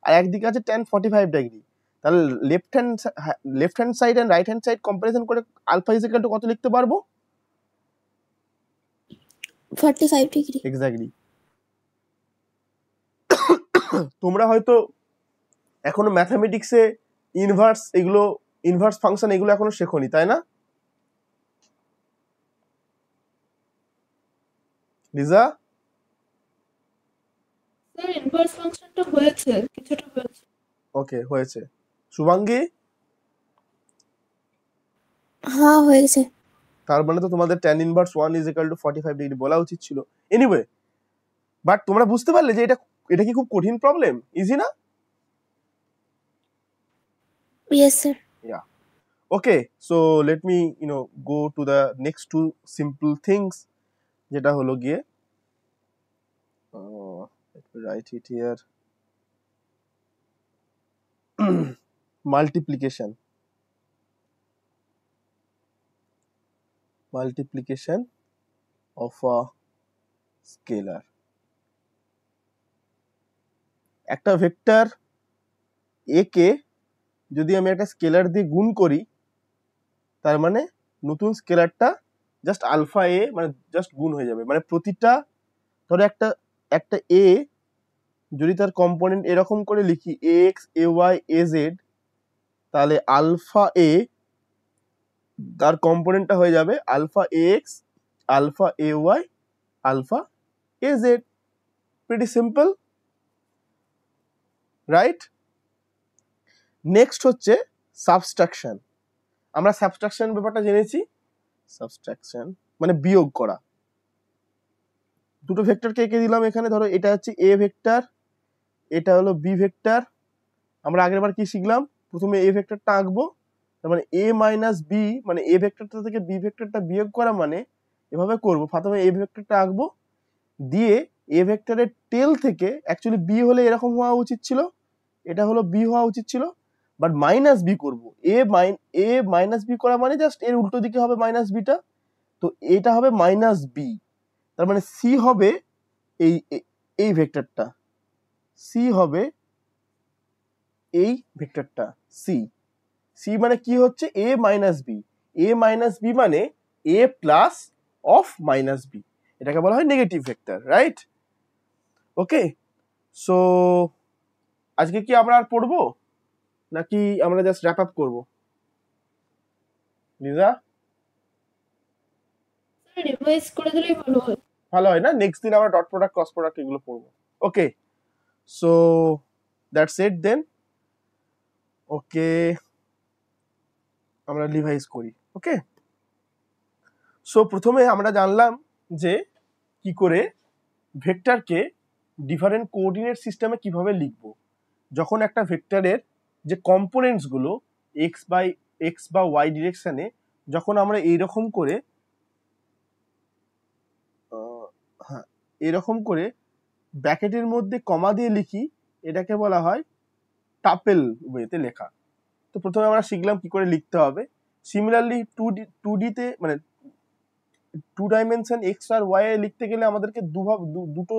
আর একদিকে আছে tan 45 ডিগ্রি, তাহলে left hand side and right hand side comparison করে আলফা ইজ ইকুয়াল টু কত লিখতে পারবো? 45 ডিগ্রি। এক্স্যাক্টলি। তোমরা হয়তো এখনো ম্যাথামেটিক্সে ইনভার্স ফাংশন এগুলো এখনো শেখোনি, তাই না লিজা? স্যার ইনভার্স ফাংশনটা হয়েছে, কিছুটা হয়েছে। ওকে, হয়েছে। শুভাঙ্গী? হ্যাঁ হয়েছে। তার মানে তো তোমাদের tan inverse 1 is equal two 45 degree বলা উচিত ছিল। এনিওয়ে, বাট তোমরা বুঝতে পারলে যে এটা কি খুব কঠিন প্রবলেম, ইজি না? Yes sir. Yeah. Okay, so let me go to the next two simple things, যেটা হলো গিয়ে let me write it here. multiplication of a scalar. একটা ভেক্টর a কে যদি আমি একটা স্কেলার দিয়ে গুণ করি, তার মানে নতুন স্কেলারটা জাস্ট আলফা এ মানে জাস্ট গুণ হয়ে যাবে। মানে প্রতিটা ধরো একটা এ যদি তার কম্পোনেন্ট এরকম করে লিখি ax ay az, তাহলে আলফা এ তার কম্পোনেন্টটা হয়ে যাবে alpha ax alpha ay alpha az। Pretty simple, right? Next হচ্ছে সাবস্ট্রাকশন। আমরা সাবস্ট্রাকশন ব্যাপারটা জেনেছি। সাবস্ট্রাকশন মানে বিয়োগ করা। দুটো ভেক্টরকে এঁকে দিলাম এখানে, ধরো এটা হচ্ছে এ ভেক্টর, এটা হলো বি ভেক্টর। আমরা আগের বার কি শিখলাম? প্রথমে এ ভেক্টরটা আঁকবো, তার মানে এ মাইনাস বি, মানে এ ভেক্টরটা থেকে বি ভেক্টরটা বিয়োগ করা, মানে এভাবে করবো। প্রথমে এ ভেক্টরটা আঁকবো, দিয়ে এ ভেক্টরের টেল থেকে অ্যাকচুয়ালি বি হলে এরকম হওয়া উচিত ছিল, এটা হলো বি হওয়া উচিত ছিল, বাট মাইনাস বি করবো। এ মাইনাস বি করা মানে জাস্ট এর উল্টো দিকে হবে মাইনাস বিটা, তো এটা হবে মাইনাস বি। তার মানে সি হবে এই ভেক্টরটা, সি হবে এই ভেক্টরটা সি মানে কি হচ্ছে? এ মাইনাস বি। এ মাইনাস বি মানে এ প্লাস অফ মাইনাস বি, এটাকে বলা হয় নেগেটিভ ভেক্টর, রাইট? ওকে, সো আজকে কি আমরা আর পড়বো নাকি আমরা জাস্ট র্যাপ আপ করবো? লিজা? স্যার রিভাইজ করে দিলেই ভালো হয়। ভালো হয় না? নেক্সট দিন আমরা ডট প্রোডাক্ট ক্রস প্রোডাক্ট এগুলো পড়বো। ওকে, সো দ্যাটস ইট দেন। ওকে, আমরা রিভাইজ করি। ওকে, সো প্রথমে আমরা জানলাম যে কি করে ভেক্টরকে ডিফারেন্ট কোঅর্ডিনেট সিস্টেমে কিভাবে লিখবো। যখন একটা ভেক্টরের যে কম্পোনেন্টস গুলো এক্স বা ওয়াই ডিরেকশনে, যখন আমরা এইরকম করে এরকম করে ব্র্যাকেটের মধ্যে কমা দিয়ে লিখি, এটাকে বলা হয় টাপেল ওয়েতে লেখা। তো প্রথমে আমরা শিখলাম কি করে লিখতে হবে। সিমিলারলি 2D-তে মানে 2 dimension x R Y A লিখতে গেলে আমাদেরকে দুটো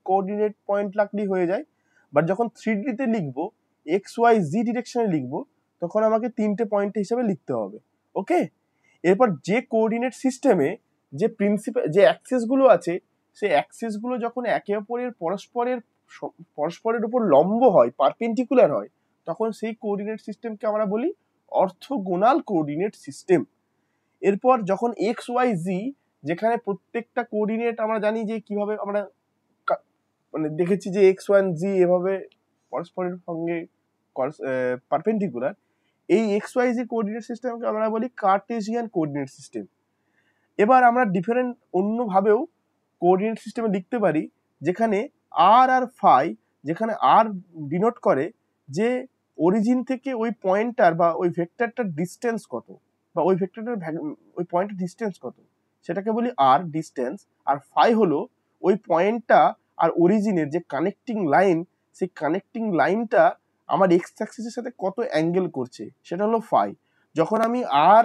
কোঅর্ডিনেট পয়েন্ট লাগলেই হয়ে যায়। বাট যখন 3D-তে লিখবো, এক্স ওয়াই জি ডিরেকশনে লিখবো, তখন আমাকে 3টে পয়েন্ট হিসেবে লিখতে হবে। ওকে, এরপর যে কোঅর্ডিনেট সিস্টেমে যে যে অ্যাক্সিস গুলো আছে, সেই অ্যাক্সিস গুলো যখন একে অপরের পরস্পরের উপর লম্ব হয়, পারপেন্ডিকুলার হয়, তখন সেই কোঅর্ডিনেট সিস্টেমকে আমরা বলি অর্থোগোনাল কোঅর্ডিনেট সিস্টেম। এরপর যখন এক্স ওয়াই জি, যেখানে প্রত্যেকটা কোঅর্ডিনেট আমরা জানি যে কিভাবে আমরা মানে দেখেছি যে এক্স ওয়ান জি এভাবে পরস্পরের সঙ্গে পারপেন্ডিকুলার, এই এক্স ওয়াই জি কোঅর্ডিনেট সিস্টেমকে আমরা বলি কার্টেসিয়ান কোঅর্ডিনেট সিস্টেম। এবার আমরা ডিফারেন্ট অন্যভাবেও কোঅর্ডিনেট সিস্টেমে লিখতে পারি, যেখানে আর ফাই, যেখানে আর ডিনোট করে যে অরিজিন থেকে ওই পয়েন্টটার বা ওই ভেক্টরটার ডিস্টেন্স কত, বা ওই ভেক্টরটার ওই পয়েন্টের ডিস্টেন্স কত, সেটাকে বলি আর ডিস্টেন্স। আর ফাই হলো ওই পয়েন্টটা আর অরিজিনের যে কানেক্টিং লাইন, সেই কানেক্টিং লাইনটা আমার এক্স অ্যাক্সিসের সাথে কত অ্যাঙ্গেল করছে, সেটা হলো ফাই। যখন আমি আর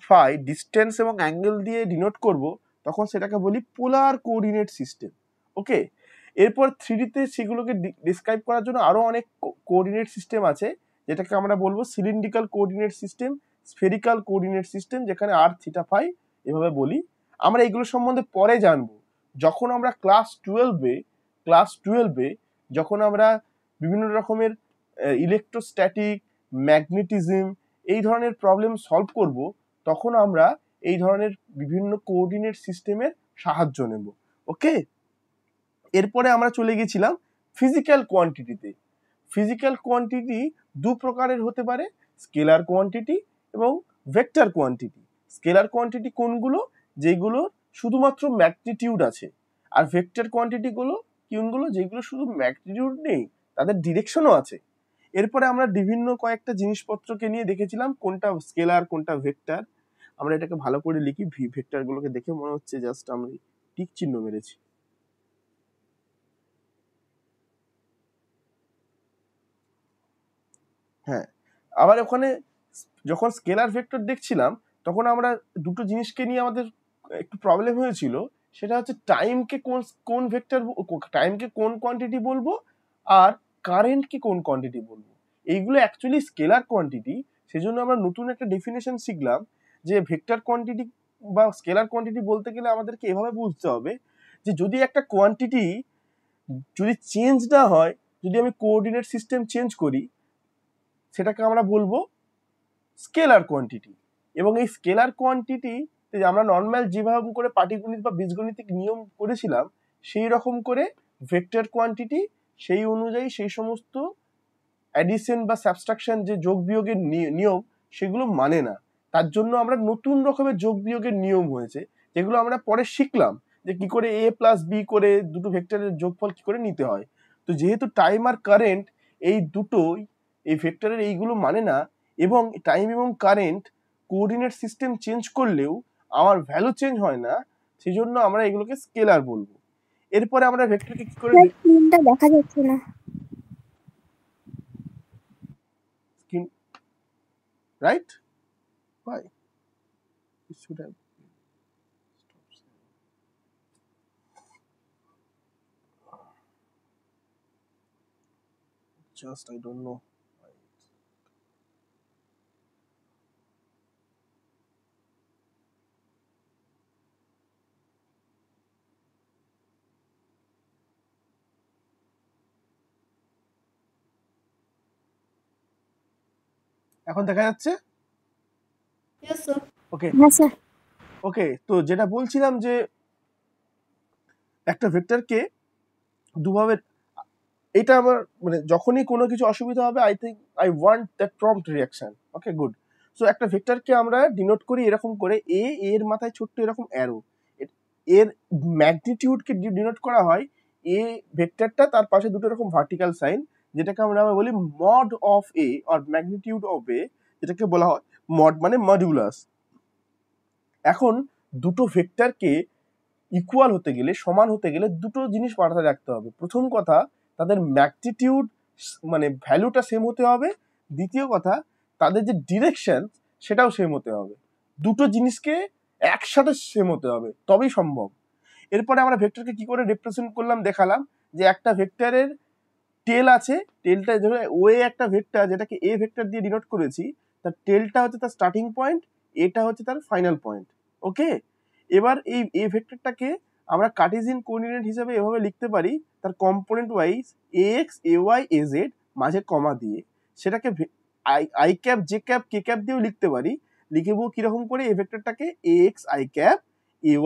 ফাই ডিস্টেন্স এবং অ্যাঙ্গেল দিয়ে ডিনোট করব, তখন সেটাকে বলি পোলার কোঅর্ডিনেট সিস্টেম। ওকে, এরপর 3D-তে সেগুলোকে ডিসক্রাইব করার জন্য আরো অনেক কোঅর্ডিনেট সিস্টেম আছে, যেটাকে আমরা বলবো cylindrical coordinate system, spherical coordinate system, যেখানে r, θ, ফাই এভাবে বলি। আমরা এগুলো সম্বন্ধে পরে জানবো যখন আমরা ক্লাস 12-এ যখন আমরা বিভিন্ন রকমের ইলেকট্রোস্ট্যাটিক, ম্যাগনেটিজম এই ধরনের প্রবলেম সলভ করব, তখন আমরা এই ধরনের বিভিন্ন কোঅর্ডিনেট সিস্টেমের সাহায্য নেব। ওকে, এরপরে আমরা চলে গেছিলাম ফিজিক্যাল কোয়ান্টিটিতে। ফিজিক্যাল কোয়ান্টিটি দু প্রকারের হতে পারে, স্কেলার কোয়ান্টিটি এবং ভেক্টর কোয়ান্টিটি। স্কেলার কোয়ান্টিটি কোনগুলো? যেগুলো শুধুমাত্র ম্যাগনিটিউড আছে। আর ভেক্টর কোয়ান্টিটি কোনগুলো? যেগুলো শুধু ম্যাগনিটিউড নেই, তাদের ডিরেকশনও আছে। এরপরে আমরা বিভিন্ন কয়েকটা জিনিসপত্রকে নিয়ে দেখেছিলাম কোনটা স্কেলার কোনটা ভেক্টর। আমরা এটাকে ভালো করে লিখি, ভেক্টরগুলোকে দেখে মনে হচ্ছে জাস্ট আমি টিক চিহ্ন মেরেছি। হ্যাঁ, আবার ওখানে যখন স্কেলার ভেক্টর দেখছিলাম তখন আমরা দুটো জিনিসকে নিয়ে আমাদের একটু প্রবলেম হয়েছিল। সেটা হচ্ছে টাইমকে কোন ভেক্টর, টাইমকে কোন কোয়ান্টিটি বলবো আর কারেন্টকে কোন কোয়ান্টিটি বলবো। এইগুলো অ্যাকচুয়ালি স্কেলার কোয়ান্টিটি। সেজন্য আমরা নতুন একটা ডেফিনেশন শিখলাম যে ভেক্টর কোয়ান্টিটি বা স্কেলার কোয়ান্টিটি বলতে গেলে আমাদেরকে এভাবে বুঝতে হবে যে যদি একটা কোয়ান্টিটি যদি চেঞ্জ না হয়, যদি আমি কোঅর্ডিনেট সিস্টেম চেঞ্জ করি, সেটাকে আমরা বলবো স্কেলার কোয়ান্টিটি। এবং এই স্কেলার কোয়ান্টিটি আমরা নর্মাল যেভাবে করে পাটিগণিত বা বীজগণিতিক নিয়ম করেছিলাম সেই রকম করে ভেক্টর কোয়ান্টিটি সেই অনুযায়ী সেই সমস্ত অ্যাডিশন বা সাবট্রাকশন যে যোগ বিয়োগের নিয়ম সেগুলো মানে না। তার জন্য আমরা নতুন রকমের যোগ বিয়োগের নিয়ম হয়েছে, যেগুলো আমরা পরে শিখলাম যে কি করে a প্লাস বি করে দুটো ভেক্টরের যোগফল কি করে নিতে হয়। তো যেহেতু টাইম আর কারেন্ট এই দুটোই এই ভেক্টরের এইগুলো মানে না, এবং টাইম এবং কারেন্ট কোঅর্ডিনেট সিস্টেম চেঞ্জ করলেও আমার ভ্যালু চেঞ্জ হয় না, সেই জন্য আমরা এগুলোকে স্কেলার বলবো। এরপরে আমরা ভেক্টরকে কি করে স্ক্রিনটা দেখা যাচ্ছে না। right? Why? It should have. Just I don't know. এখন দেখা যাচ্ছে? Yes, sir. ওকে হ্যাঁ স্যার। ওকে, তো যেটা বলছিলাম যে একটা ভেক্টরকে দুভাবে, এটা আমার মানে যখনই কোনো কিছু অসুবিধা হবে I think I want that prompt reaction. Okay, good. So একটা ভেক্টরকে আমরা ডিনোট করি এরকম করে, এর মাথায় ছোট্ট এরকম অ্যারো, এর ম্যাগনিটিউডকে ডিনোট করা হয় এ ভেক্টরটা, তার পাশে দুটো এরকম ভার্টিক্যাল সাইন, যেটাকে আমরা বলি mod of A or magnitude of A, যেটাকে বলা হয় মড মানে মডুলাস। এখন দুটো ভেক্টরকে ইকুয়াল হতে গেলে, সমান হতে গেলে দুটো জিনিস মাথায় রাখতে হবে। প্রথম কথা, তাদের ম্যাগনিটিউড মানে ভ্যালুটা সেম হতে হবে। দ্বিতীয় কথা, তাদের যে ডিরেকশন সেটাও সেম হতে হবে। দুটো জিনিসকে একসাথে সেম হতে হবে, তবেই সম্ভব। এরপরে আমরা ভেক্টরকে কি করে রিপ্রেজেন্ট করলাম দেখালাম, যে একটা ভেক্টরের টেল আছে, টেলটা ধরে ওয়ে একটা ভেক্টর যেটাকে এ ভেক্টর দিয়ে ডিনোট করেছি, তার টেলটা হচ্ছে তার স্টার্টিং পয়েন্ট, এটা হচ্ছে তার ফাইনাল পয়েন্ট। ওকে, এবার এই এ ভেক্টরটাকে আমরা কার্টেসিয়ান কোঅর্ডিনেট হিসেবে এভাবে লিখতে পারি, তার component wise ax ay az মাঝে কমা দিয়ে, সেটাকে I cap j cap k cap দিয়েও লিখতে পারি। লিখবো কিরকম করে, এই ভেক্টরটাকে ax I cap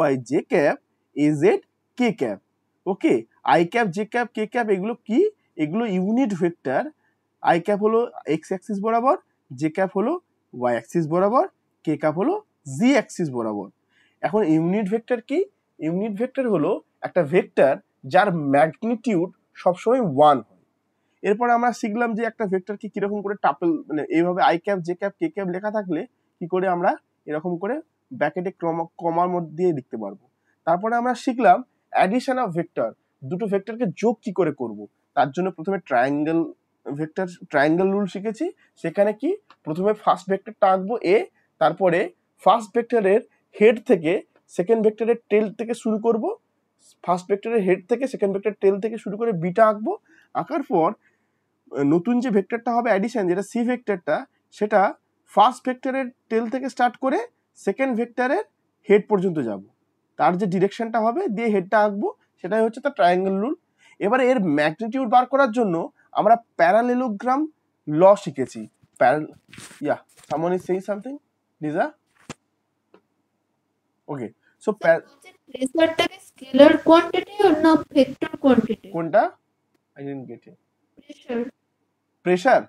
ay J cap az K cap. Okay, I cap j cap k cap এগুলো কি? এগুলো ইউনিট ভেক্টর। আই ক্যাপ হলো এক্স অ্যাক্সিস বরাবর, জে ক্যাপ হলো ওয়াই অ্যাক্সিস বরাবর, কে ক্যাপ হলো জি অ্যাক্সিস বরাবর। এখন ইউনিট ভেক্টর কি? ইউনিট ভেক্টর হলো একটা ভেক্টর যার ম্যাগনিটিউড সবসময় 1 হয়। এরপর আমরা শিখলাম যে একটা ভেক্টরকে কিরকম করে টাপল মানে এইভাবে I cap j cap k cap লেখা থাকলে কি করে আমরা এরকম করে ব্র্যাকেটে কমার মধ্যে দিয়ে লিখতে পারবো। তারপরে আমরা শিখলাম অ্যাডিশন অফ ভেক্টর, দুটো ভেক্টরকে যোগ কি করে করব। তার জন্য প্রথমে ট্রায়াঙ্গেল রুল শিখেছি। সেখানে কি প্রথমে ফার্স্ট ভেক্টরটা আঁকবো এ, তারপরে ফার্স্ট ভেক্টরের হেড থেকে সেকেন্ড ভেক্টরের টেল থেকে শুরু করব, ফার্স্ট ভেক্টরের হেড থেকে সেকেন্ড ভেক্টর টেল থেকে শুরু করে বিটা আঁকবো, আঁকার পর নতুন যে ভেক্টরটা হবে অ্যাডিশন, যেটা সি ভেক্টরটা, সেটা ফার্স্ট ভেক্টরের টেল থেকে স্টার্ট করে সেকেন্ড ভেক্টরের হেড পর্যন্ত যাব, তার যে ডিরেকশনটা হবে দিয়ে হেডটা আঁকবো, সেটাই হচ্ছে তার ট্রায়াঙ্গেল রুল। এবারে এর ম্যাগনিটিউড বার করার জন্য আমরা প্যারালেলোগ্রাম ল শিখেছি। Someone is saying something, Lisa? Okay, so প্রেসারটাকে স্কেলার কোয়ান্টিটি না ভেক্টর কোয়ান্টিটি? কোনটা? I didn't get it. Pressure. Pressure?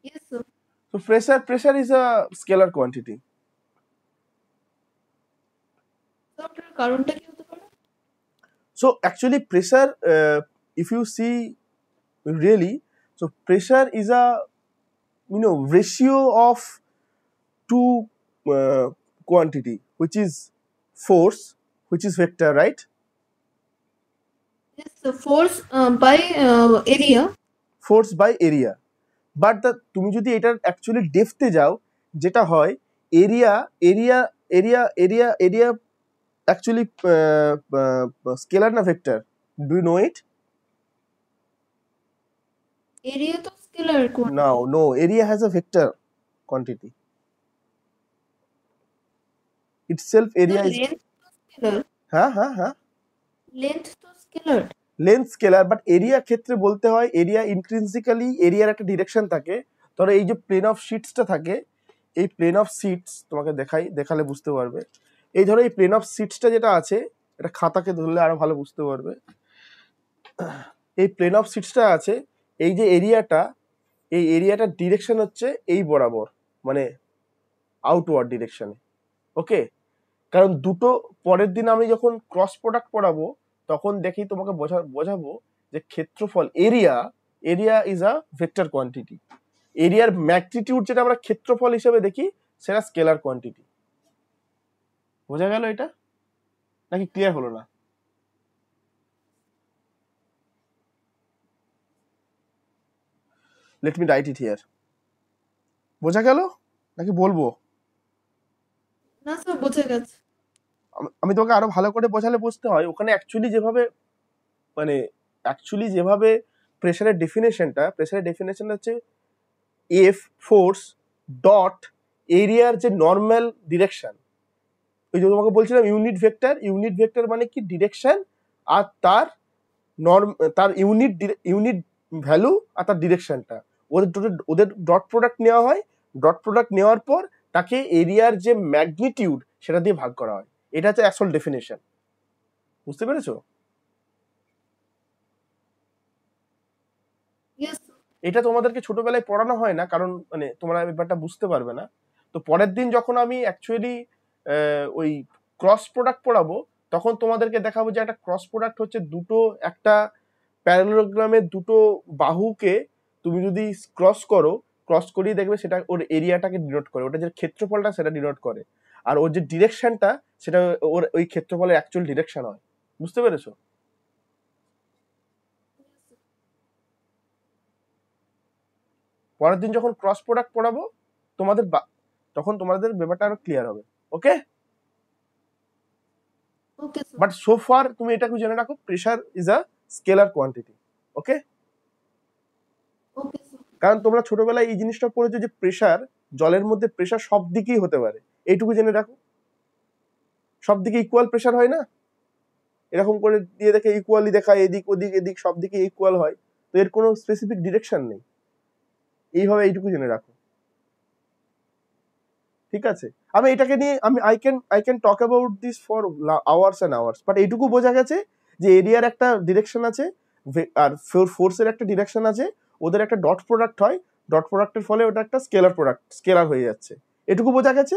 Yes sir. So pressure is a scalar quantity. ওটার কারণটা কি হতে পারে? So actually pressure, if you see really, so pressure is a ratio of two quantity, which is force, which is vector, right? Yes, the force by area. Force by area. But তুমি যদি এটার actually ডেপথে যাও, যেটা হয় area area area area area actually scalar না vector? Do you know it? Area তো scalar quantity. No, area has a vector quantity itself. Area is length তো স্কেলার। লেন্থ তো scalar. Length scalar, but area ক্ষেত্রে বলতে হয় area ইন্ট্রিনসিক্যালি এরিয়ার একটা direction থাকে। ধরো এই যে প্লেন অফ শিটসটা থাকে, এই প্লেন অফ শিটস তোমাকে দেখালে বুঝতে পারবে। এই ধরো এই প্লেন অফ শিটসটা যেটা আছে, এটা খাতাকে ধরলে আরো ভালো বুঝতে পারবে। এই প্লেন অফ শিটসটা আছে, এই যে এরিয়াটা, এই এরিয়াটার ডিরেকশন হচ্ছে এই বরাবর, মানে আউটওয়ার্ড ডিরেকশনে। ওকে, কারণ দুটো পরের দিন আমি যখন ক্রস প্রোডাক্ট পড়াবো তখন দেখি তোমাকে বোঝাবো যে ক্ষেত্রফল area is a vector quantity. এরিয়ার ম্যাগনিটিউড যেটা আমরা ক্ষেত্রফল হিসেবে দেখি সেটা স্কেলার কোয়ান্টিটি। বোঝা গেল এটা নাকি ক্লিয়ার হলো না? Late me write it here. বোঝা গেল নাকি বলবো? না স্যার, বোঝা গেছে। আমি তোমাকে আরো ভালো করে বোঝালে বুঝতে হয়। ওখানে অ্যাকচুয়ালি যেভাবে প্রেসারের ডেফিনেশনটা হচ্ছে এফ ফোর্স ডট এরিয়ার যে নর্মাল ডিরেকশন। ওই যে তোমাকে বলছিলাম ইউনিট ভেক্টর মানে কি ডিরেকশন, আর তার ইউনিট ভ্যালু আর তার ডিরেকশনটা, ওদের ডট প্রোডাক্ট নেওয়া হয়। ডট প্রোডাক্ট নেওয়ার পর তাকে এরিয়ার যে ম্যাগনিটিউড সেটা দিয়ে ভাগ করা হয়। এটা হচ্ছে অ্যাকচুয়াল ডেফিনেশন। বুঝতে পেরেছো? এটা তোমাদেরকে ছোটবেলায় পড়ানো হয় না, কারণ মানে তোমরা ব্যাপারটা বুঝতে পারবে না। তো পরের দিন যখন আমি অ্যাকচুয়ালি ওই ক্রস প্রোডাক্ট পড়াবো তখন তোমাদেরকে দেখাবো যে একটা ক্রস প্রোডাক্ট হচ্ছে একটা প্যারালেলোগ্রামের দুটো বাহুকে তুমি যদি ক্রস করিয়ে দেখবে সেটা ওর এরিয়াটাকে ডিনোট করে, ওটা যে ক্ষেত্রফলটা সেটা ডিনোট করে, আর ওর যে ডিরেকশনটা সেটা ওর ওই ক্ষেত্রফলের অ্যাকচুয়াল ডিরেকশন হয়। বুঝতে পেরেছো? পরের দিন যখন ক্রস প্রোডাক্ট পড়াবো তখন তোমাদের ব্যাপারটা আরো ক্লিয়ার হবে। ওকে, বাট সো ফার তুমি এটাকে জেনে রাখো, pressure is a scalar quantity. Okay, কারণ তোমরা ছোটবেলায় এই জিনিসটা পড়েছো যে প্রেসার, জলের মধ্যে প্রেসার সব দিকেই হতে পারে, এইটুকু জেনে রাখো। সব দিকে ইকুয়াল প্রেসার হয় না, এরকম করে দিয়ে দেখে ইকুয়ালি দেখায়, এদিক ওদিক এদিক সব দিকে ইকুয়াল হয়, তো এর কোনো স্পেসিফিক ডিরেকশন নেই। এইভাবে এইটুকু জেনে রাখো, ঠিক আছে? আমি এটাকে নিয়ে I can talk about this for hours and hours, but এইটুকু বোঝা গেছে যে এরিয়ার একটা ডিরেকশন আছে আর ফোর্সের একটা ডিরেকশন আছে, ওদের একটা ডট প্রোডাক্ট হয়, ডট প্রোডাক্টের ফলে ওটা একটা স্কেলার হয়ে যাচ্ছে। এটুকু বোঝা গেছে?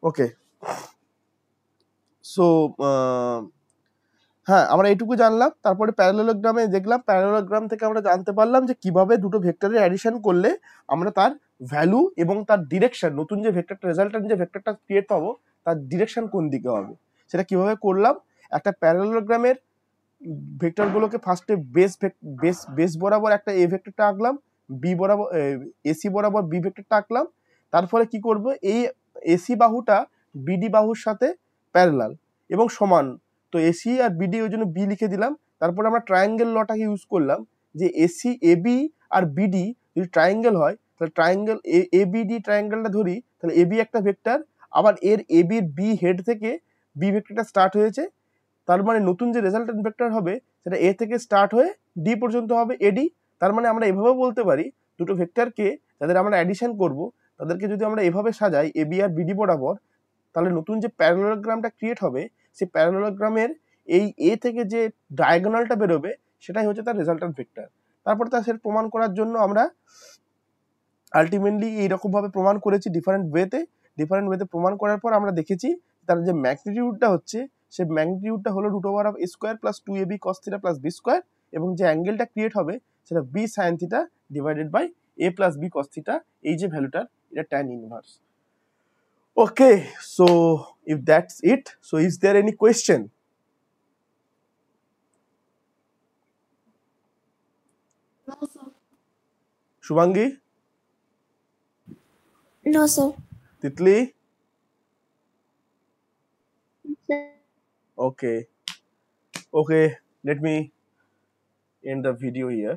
ওকে, সো হ্যাঁ, আমরা এইটুকু জানলাম। তারপরে প্যারালেলোগ্রামে দেখলাম, প্যারালেলোগ্রাম থেকে আমরা জানতে পারলাম যে কিভাবে দুটো ভেক্টরের অ্যাডিশন করলে আমরা তার ভ্যালু এবং তার ডিরেকশন, নতুন যে ভেক্টরটা রেজাল্টেন্ট যে ভেক্টরটা ক্রিয়েট পাবো তার ডিরেকশন কোন দিকে হবে সেটা কিভাবে করলাম। একটা প্যারালেলোগ্রামের ভেক্টরগুলোকে ফার্স্টে বেস বরাবর একটা এ ভেক্টরটা আঁকলাম, বি বরাবর এসি বরাবর বি ভেক্টরটা আঁকলাম। তারপরে কি করব, এই এসি বাহুটা বিডি বাহুর সাথে প্যারালাল এবং সমান। তো এসি আর বিডি ওই জন্য বি লিখে দিলাম। তারপরে আমরা ট্রায়াঙ্গেল লটাকে ইউজ করলাম যে এসি এবি আর বিডি যদি ট্রায়াঙ্গেল হয় তাহলে ট্রায়াঙ্গেল এবিডি ট্রায়াঙ্গেলটা ধরি, তাহলে এবি একটা ভেক্টর, আবার এর এবির বি হেড থেকে বি ভেক্টরটা স্টার্ট হয়েছে, তার মানে নতুন যে রেজাল্টেন্ট ভেক্টর হবে সেটা এ থেকে স্টার্ট হয়ে ডি পর্যন্ত হবে এডি। তার মানে আমরা এভাবে বলতে পারি দুটো ভেক্টরকে যাদের আমরা অ্যাডিশন করব তাদেরকে যদি আমরা এভাবে সাজাই এবি আর বিডি বরাবর, তাহলে নতুন যে প্যারালেলোগ্রামটা ক্রিয়েট হবে সেই প্যারালেলোগ্রামের এই এ থেকে যে ডায়াগোনালটা বেরোবে সেটাই হচ্ছে তার রেজাল্টেন্ট ভেক্টর। তারপর তার সেটা প্রমাণ করার জন্য আমরা আলটিমেটলি এইরকমভাবে প্রমাণ করেছি ডিফারেন্ট ওয়েতে প্রমাণ করার পর আমরা দেখেছি তার যে ম্যাগনিটিউডটা হচ্ছে সেই ম্যাগনিটিউডটা হলো √(a² + 2ab cos θ + b² এবং যে অ্যাঙ্গেলটা ক্রিয়েট হবে সেটা b sin θ divided by a + b cos θ। এই যে ভ্যালুটার এটা tan inverse. Okay, so if that's it, so is there any question? Shubhangi, No, sir. Titli? Okay, let me end the video here.